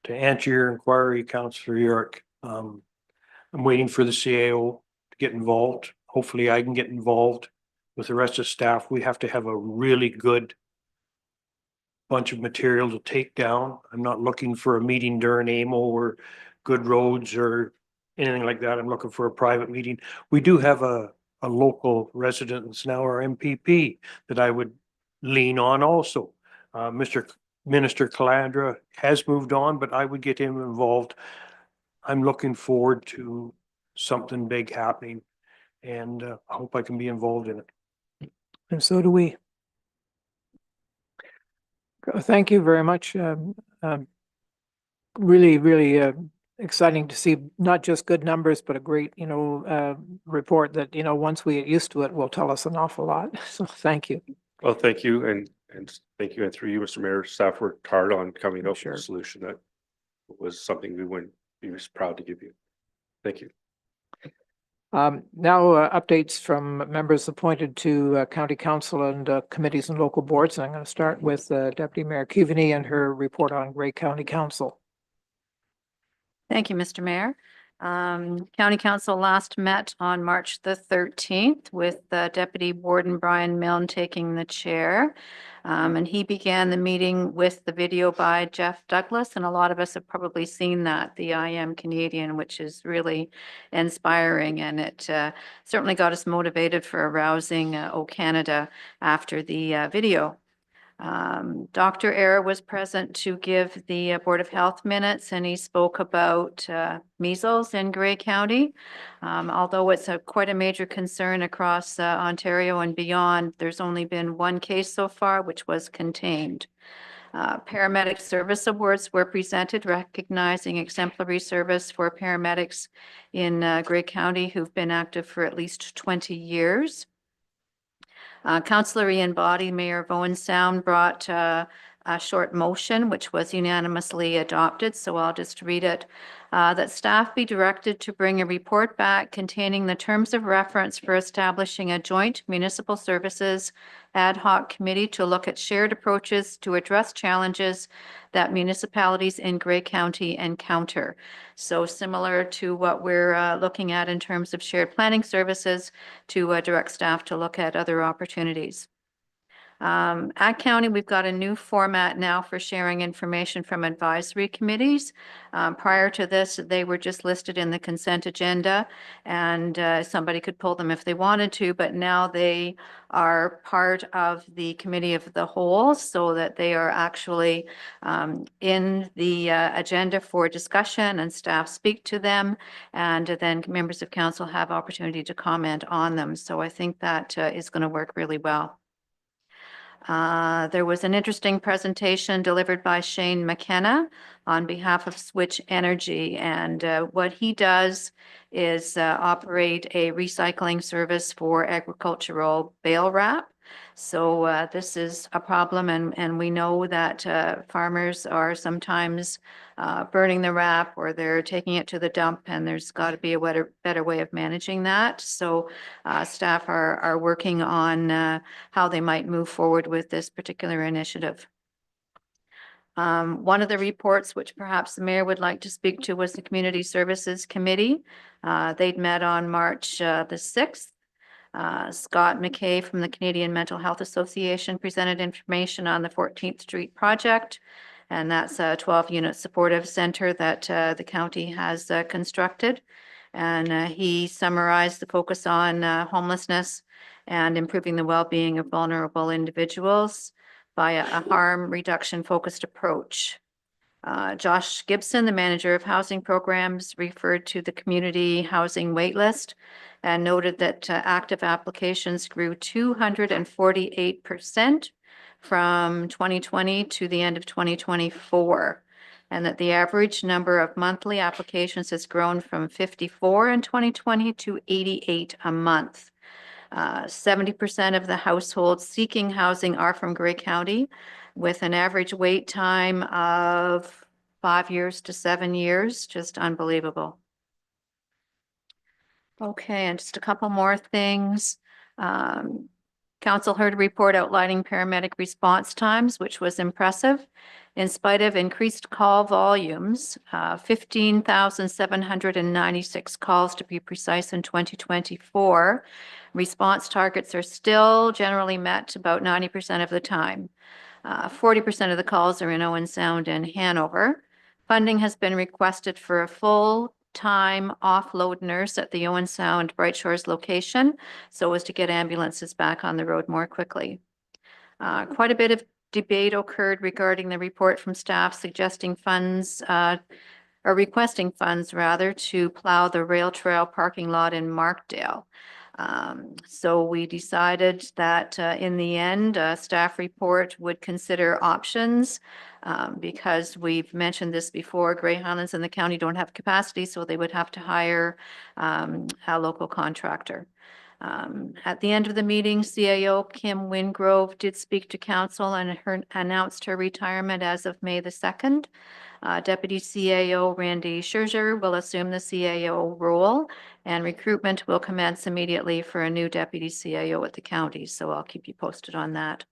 to answer your inquiry, Councillor York, I'm waiting for the CAO to get involved. Hopefully I can get involved with the rest of staff. We have to have a really good bunch of material to take down. I'm not looking for a meeting during AMO or Good Roads or anything like that. I'm looking for a private meeting. We do have a local resident that's now our MPP that I would lean on also. Minister Calandra has moved on, but I would get him involved. I'm looking forward to something big happening, and I hope I can be involved in it. And so do we. Thank you very much. Really exciting to see not just good numbers, but a great, report that, once we get used to it, will tell us an awful lot. So thank you. Well, thank you, and thank you, and through you, Mr. Mayor, staff worked hard on coming up with a solution that was something we wouldn't be proud to give you. Thank you. Now updates from members appointed to county council and committees and local boards. And I'm going to start with Deputy Mayor Keaveney and her report on Grey County Council. Thank you, Mr. Mayor. County Council last met on March the 13th with Deputy Warden Brian Milne taking the chair. And he began the meeting with the video by Jeff Douglas. And a lot of us have probably seen that, the I Am Canadian, which is really inspiring. And it certainly got us motivated for a rousing O Canada after the video. Dr. Eyre was present to give the Board of Health minutes, and he spoke about measles in Grey County. Although it's quite a major concern across Ontario and beyond, there's only been one case so far, which was contained. Paramedic service awards were presented, recognizing exemplary service for paramedics in Grey County who've been active for at least 20 years. Councillor Ian Body, Mayor of Owen Sound, brought a short motion, which was unanimously adopted, so I'll just read it. That staff be directed to bring a report back containing the terms of reference for establishing a joint municipal services ad hoc committee to look at shared approaches to address challenges that municipalities in Grey County encounter. So similar to what we're looking at in terms of shared planning services, to direct staff to look at other opportunities. At county, we've got a new format now for sharing information from advisory committees. Prior to this, they were just listed in the consent agenda, and somebody could pull them if they wanted to, but now they are part of the committee of the whole, so that they are actually in the agenda for discussion, and staff speak to them, and then members of council have opportunity to comment on them. So I think that is going to work really well. There was an interesting presentation delivered by Shane McKenna on behalf of Switch Energy. And what he does is operate a recycling service for agricultural bale wrap. So this is a problem, and we know that farmers are sometimes burning the wrap, or they're taking it to the dump, and there's got to be a better way of managing that. So staff are working on how they might move forward with this particular initiative. One of the reports, which perhaps the mayor would like to speak to, was the Community Services Committee. They'd met on March the 6th. Scott McKay from the Canadian Mental Health Association presented information on the 14th Street project, and that's a 12-unit supportive center that the county has constructed. And he summarized the focus on homelessness and improving the well-being of vulnerable individuals via a harm reduction focused approach. Josh Gibson, the manager of housing programs, referred to the community housing waitlist and noted that active applications grew 248% from 2020 to the end of 2024, and that the average number of monthly applications has grown from 54 in 2020 to 88 a month. 70% of the households seeking housing are from Grey County, with an average wait time of 5 years to 7 years. Just unbelievable. Okay, and just a couple more things. Council heard a report outlining paramedic response times, which was impressive. In spite of increased call volumes, 15,796 calls to be precise in 2024. Response targets are still generally met about 90% of the time. 40% of the calls are in Owen Sound and Hanover. Funding has been requested for a full-time offload nurse at the Owen Sound Bright Shores location, so as to get ambulances back on the road more quickly. Quite a bit of debate occurred regarding the report from staff suggesting funds, or requesting funds rather, to plow the rail trail parking lot in Markdale. So we decided that in the end, a staff report would consider options because we've mentioned this before, Grey Highlands and the county don't have capacity, so they would have to hire a local contractor. At the end of the meeting, CAO Kim Wingrove did speak to council and announced her retirement as of May the 2nd. Deputy CAO Randy Scherzer will assume the CAO role, and recruitment will commence immediately for a new deputy CAO at the county. So I'll keep you posted on that.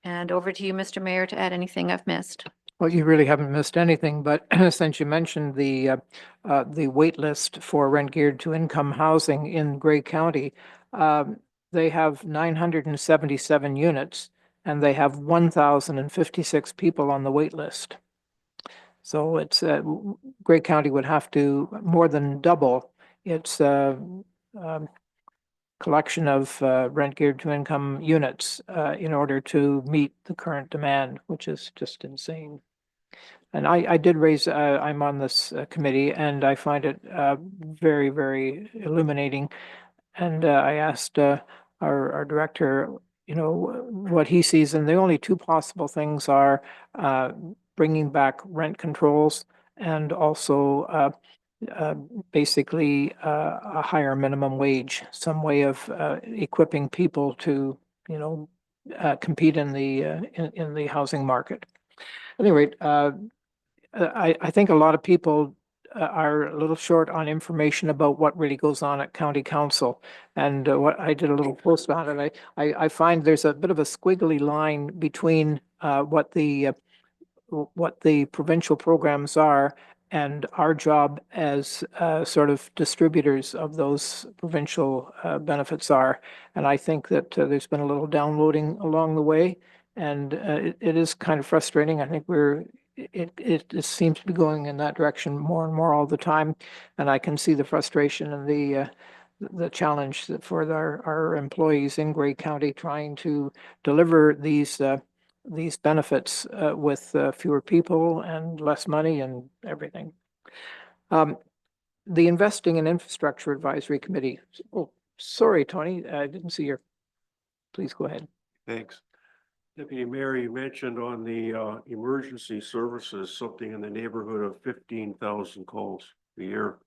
And over to you, Mr. Mayor, to add anything I've missed. Well, you really haven't missed anything, but since you mentioned the wait list for rent geared to income housing in Grey County, they have 977 units, and they have 1,056 people on the wait list. So it's Grey County would have to more than double its collection of rent geared to income units in order to meet the current demand, which is just insane. And I did raise, I'm on this committee, and I find it very, very illuminating. And I asked our director, you know, what he sees, and the only two possible things are bringing back rent controls and also basically a higher minimum wage, some way of equipping people to, you know, compete in the housing market. At any rate, I think a lot of people are a little short on information about what really goes on at county council. And what I did a little post on it. I find there's a bit of a squiggly line between what the provincial programs are and our job as sort of distributors of those provincial benefits are. And I think that there's been a little downloading along the way, and it is kind of frustrating. I think it seems to be going in that direction more and more all the time, and I can see the frustration and the challenge for our employees in Grey County trying to deliver these benefits with fewer people and less money and everything. The Investing in Infrastructure Advisory Committee. Oh, sorry, Tony, I didn't see your, please go ahead. Thanks. Deputy Mayor, you mentioned on the emergency services, something in the neighborhood of 15,000 calls a year.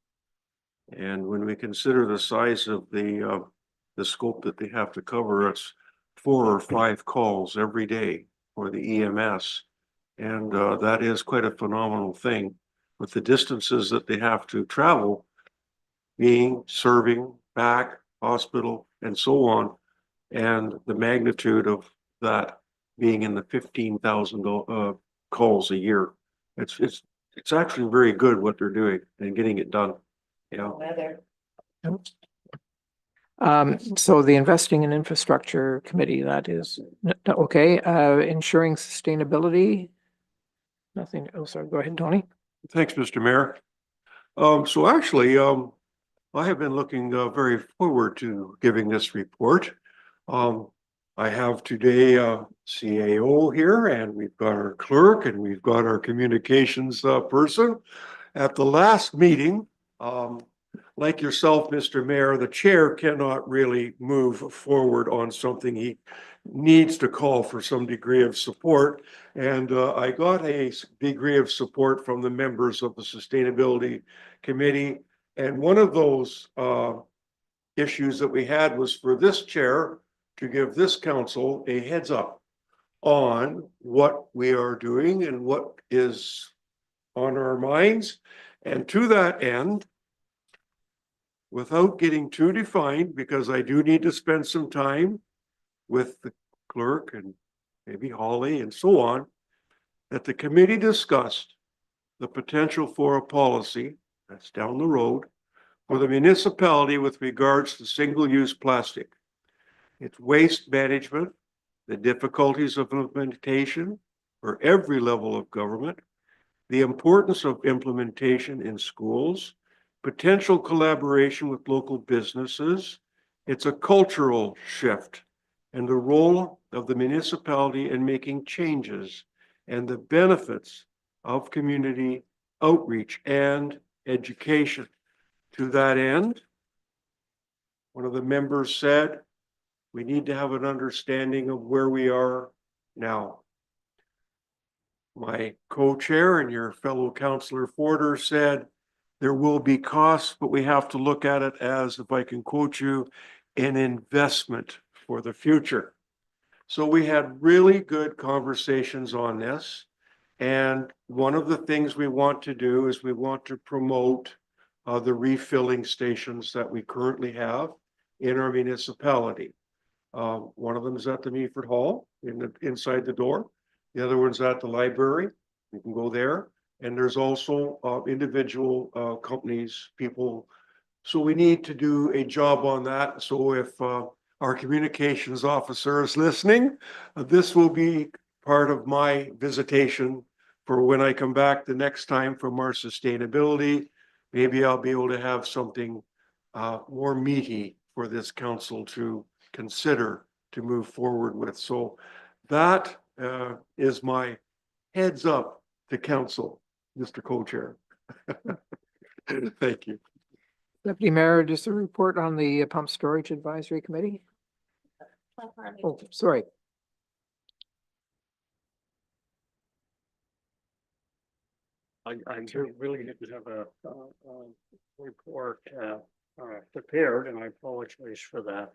And when we consider the size of the scope that they have to cover, it's 4 or 5 calls every day for the EMS. And that is quite a phenomenal thing with the distances that they have to travel, being, serving, back, hospital, and so on. And the magnitude of that being in the 15,000 calls a year. It's actually very good what they're doing and getting it done. Yeah. So the Investing in Infrastructure Committee, that is, okay, ensuring sustainability. Nothing else. Go ahead, Tony. Thanks, Mr. Mayor. So actually, I have been looking very forward to giving this report. I have today a CAO here, and we've got our clerk, and we've got our communications person. At the last meeting, like yourself, Mr. Mayor, the chair cannot really move forward on something. He needs to call for some degree of support. And I got a degree of support from the members of the Sustainability Committee. And one of those issues that we had was for this chair to give this council a heads up on what we are doing and what is on our minds. And to that end, without getting too defined, because I do need to spend some time with the clerk and maybe Holly and so on, that the committee discussed the potential for a policy that's down the road for the municipality with regards to single-use plastic. It's waste management, the difficulties of implementation for every level of government, the importance of implementation in schools, potential collaboration with local businesses. It's a cultural shift and the role of the municipality in making changes and the benefits of community outreach and education. To that end, one of the members said, we need to have an understanding of where we are now. My co-chair and your fellow councillor Forder said, there will be costs, but we have to look at it as, if I can quote you, an investment for the future. So we had really good conversations on this. And one of the things we want to do is we want to promote the refilling stations that we currently have in our municipality. One of them is at the Meaford Hall inside the door. The other one's at the library. You can go there. And there's also individual companies, people. So we need to do a job on that. So if our communications officer is listening, this will be part of my visitation for when I come back the next time from our sustainability. Maybe I'll be able to have something more meaty for this council to consider to move forward with. So that is my heads up to council, Mr. Co-Chair. Thank you. Deputy Mayor, just a report on the Pump Storage Advisory Committee. Oh, sorry. I really didn't have a report prepared, and I apologize for that.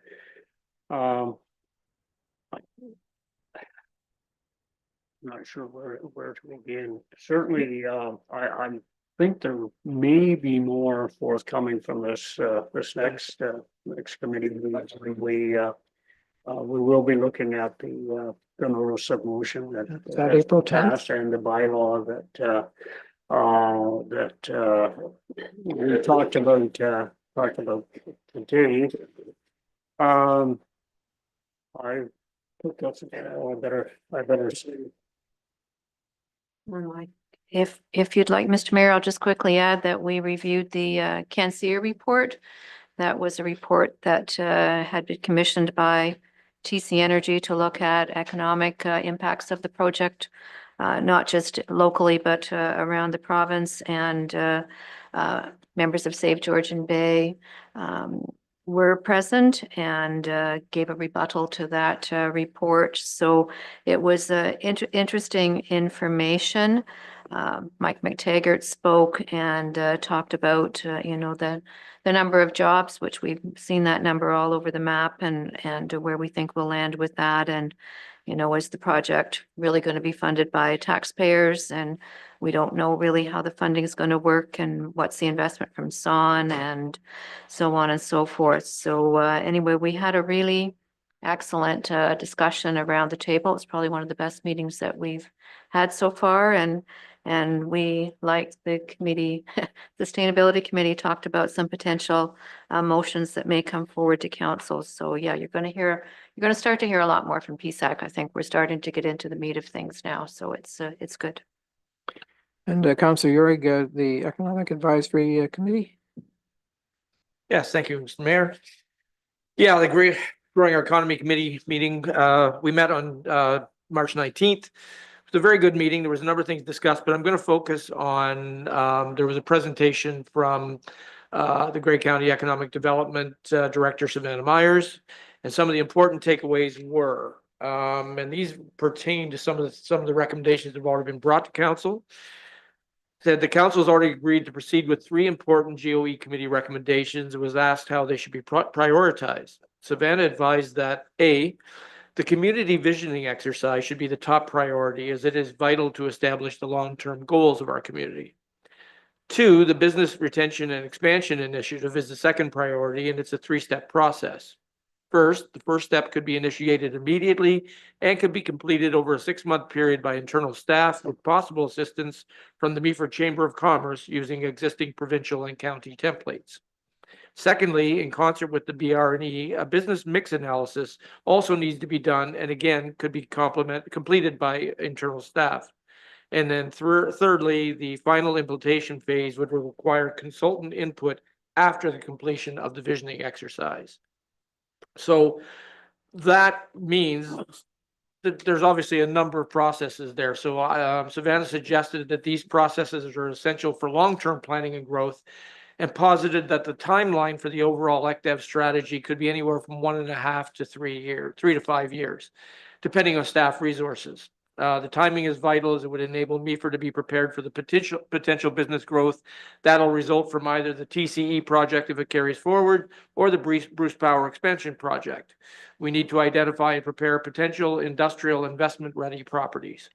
not sure where to begin. Certainly, I think there may be more forthcoming from this next committee meeting. We will be looking at the notice of motion that Is that April 10th? passed and the bylaw that we talked about today. I think that's, I better say. If you'd like, Mr. Mayor, I'll just quickly add that we reviewed the CanSEER report. That was a report that had been commissioned by TC Energy to look at economic impacts of the project, not just locally, but around the province. And members of Save Georgian Bay were present and gave a rebuttal to that report. So it was interesting information. Mike McTaggart spoke and talked about, the number of jobs, which we've seen that number all over the map, and where we think we'll land with that. And, is the project really going to be funded by taxpayers? And we don't know really how the funding is going to work and what's the investment from SON and so on and so forth. So anyway, we had a really excellent discussion around the table. It's probably one of the best meetings that we've had so far. And we, like the committee, Sustainability Committee, talked about some potential motions that may come forward to council. So yeah, you're going to start to hear a lot more from PSAC. I think we're starting to get into the meat of things now. So it's good. And Councillor Urick, the Economic Advisory Committee? Yes, thank you, Mr. Mayor. Yeah, the Growing Our Economy Committee meeting, we met on March 19th. It was a very good meeting. There was a number of things discussed, but I'm going to focus on, there was a presentation from the Grey County Economic Development Director, Savannah Myers, and some of the important takeaways were, and these pertain to some of the recommendations that have already been brought to council. Said the council has already agreed to proceed with 3 important GOE committee recommendations. It was asked how they should be prioritized. Savannah advised that A, the community visioning exercise should be the top priority, as it is vital to establish the long-term goals of our community. 2, the business retention and expansion initiative is the second priority, and it's a 3-step process. First, the first step could be initiated immediately and could be completed over a 6-month period by internal staff with possible assistance from the Meaford Chamber of Commerce using existing provincial and county templates. Secondly, in concert with the BR&E, a business mix analysis also needs to be done, and again, could be completed by internal staff. And then thirdly, the final implementation phase would require consultant input after the completion of the visioning exercise. So that means that there's obviously a number of processes there. So Savannah suggested that these processes are essential for long-term planning and growth, and posited that the timeline for the overall ECDEV strategy could be anywhere from 1.5 to 3 years, 3 to 5 years, depending on staff resources. The timing is vital, as it would enable Meaford to be prepared for the potential business growth that'll result from either the TCE project if it carries forward or the Bruce Power expansion project. We need to identify and prepare potential industrial investment ready properties.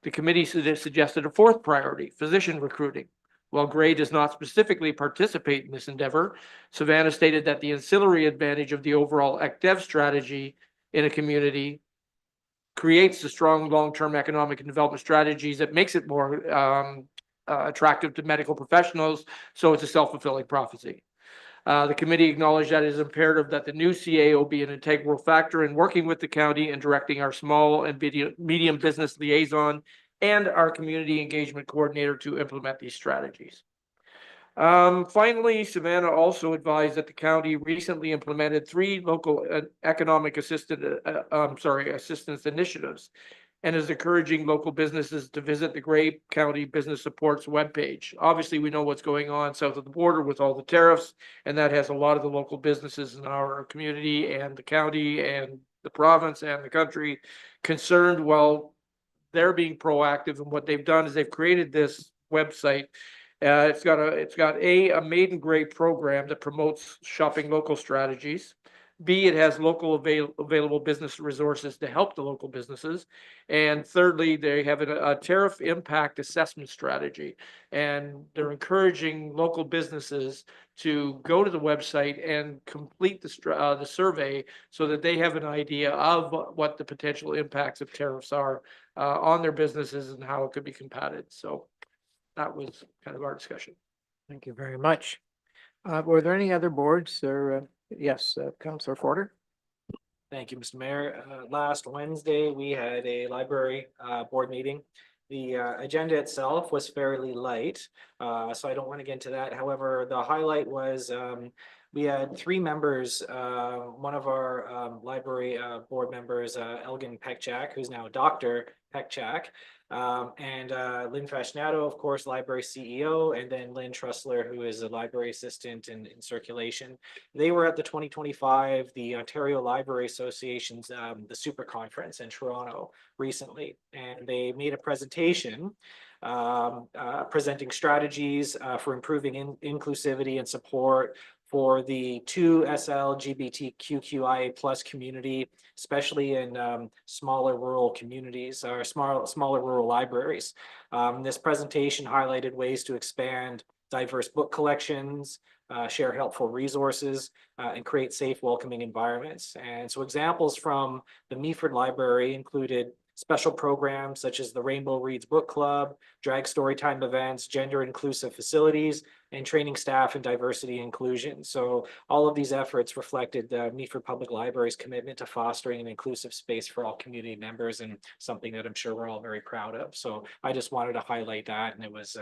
The committee suggested a 4th priority, physician recruiting. While Gray does not specifically participate in this endeavor, Savannah stated that the ancillary advantage of the overall ECDEV strategy in a community creates the strong long-term economic and development strategies that makes it more attractive to medical professionals. So it's a self-fulfilling prophecy. The committee acknowledged that it is imperative that the new CAO be an integral factor in working with the county and directing our small and medium business liaison and our community engagement coordinator to implement these strategies. Finally, Savannah also advised that the county recently implemented 3 local economic assistance initiatives, and is encouraging local businesses to visit the Grey County Business Supports webpage. Obviously, we know what's going on south of the border with all the tariffs, and that has a lot of the local businesses in our community and the county and the province and the country concerned. Well, they're being proactive, and what they've done is they've created this website. It's got a Made in Grey program that promotes shopping local strategies. B, it has local available business resources to help the local businesses. And thirdly, they have a tariff impact assessment strategy. And they're encouraging local businesses to go to the website and complete the survey so that they have an idea of what the potential impacts of tariffs are on their businesses and how it could be combated. So that was kind of our discussion. Thank you very much. Were there any other boards or, yes, Councillor Forder? Thank you, Mr. Mayor. Last Wednesday, we had a library board meeting. The agenda itself was fairly light, so I don't want to get into that. However, the highlight was we had 3 members. One of our library board members, Elgin Pekchak, who's now Dr. Pekchak, and Lynn Fashnato, of course, library CEO, and then Lynn Trussler, who is a library assistant in circulation. They were at the 2025, the Ontario Library Association's, the Super Conference in Toronto recently, and they made a presentation presenting strategies for improving inclusivity and support for the 2 SLGBTQIA plus community, especially in smaller rural communities or smaller rural libraries. This presentation highlighted ways to expand diverse book collections, share helpful resources, and create safe, welcoming environments. And so examples from the Meaford Library included special programs such as the Rainbow Reads Book Club, drag storytime events, gender inclusive facilities, and training staff in diversity and inclusion. So all of these efforts reflected Meaford Public Library's commitment to fostering an inclusive space for all community members, and something that I'm sure we're all very proud of. So I just wanted to highlight that, and it was,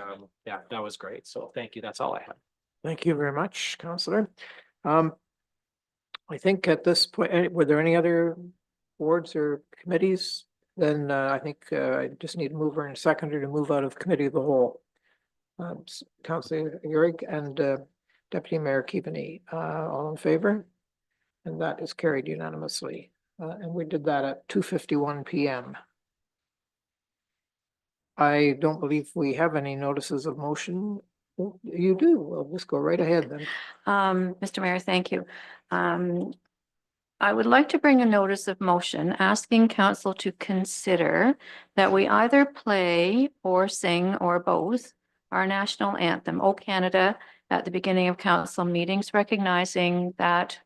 yeah, that was great. So thank you. That's all I have. Thank you very much, Councillor. I think at this point, were there any other boards or committees? Then I think I just need a mover and a seconder to move out of committee of the whole. Councillor Urick and Deputy Mayor Keaveney, all in favor? And that is carried unanimously. And we did that at 2:51 p.m. I don't believe we have any notices of motion. Oh, you do. Well, just go right ahead then. Mr. Mayor, thank you. I would like to bring a notice of motion asking council to consider that we either play or sing or both our national anthem, O Canada, at the beginning of council meetings, recognizing that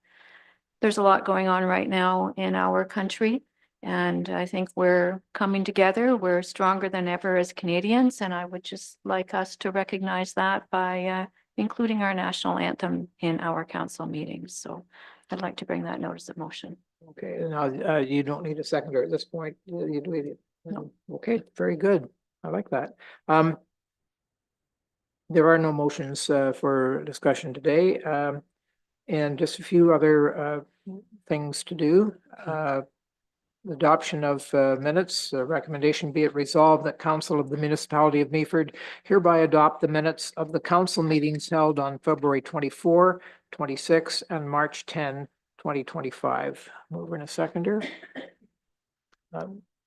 there's a lot going on right now in our country. And I think we're coming together. We're stronger than ever as Canadians. And I would just like us to recognize that by including our national anthem in our council meetings. So I'd like to bring that notice of motion. Okay, now you don't need a seconder at this point. You do it. No. Okay, very good. I like that. There are no motions for discussion today. And just a few other things to do. Adoption of minutes, recommendation be it resolved that Council of the Municipality of Meaford hereby adopt the minutes of the council meetings held on February 24, 26, and March 10, 2025. Mover and a seconder.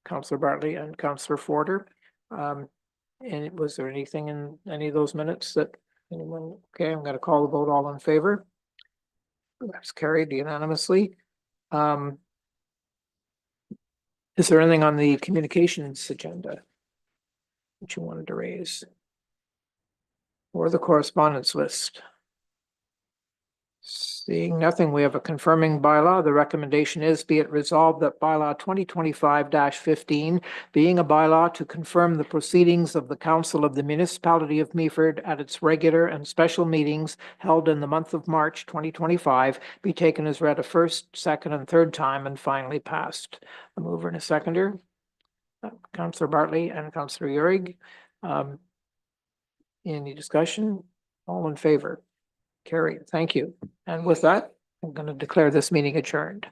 Councillor Bartley and Councillor Forder. And was there anything in any of those minutes that anyone, okay, I'm going to call the vote. All in favor? That's carried unanimously. Is there anything on the communications agenda that you wanted to raise? Or the correspondence list? Seeing nothing, we have a confirming bylaw. The recommendation is be it resolved that bylaw 2025-15, being a bylaw to confirm the proceedings of the Council of the Municipality of Meaford at its regular and special meetings held in the month of March 2025, be taken as read a first, second, and third time and finally passed. A mover and a seconder. Councillor Bartley and Councillor Urick. Any discussion? All in favor? Carried. Thank you. And with that, I'm going to declare this meeting adjourned.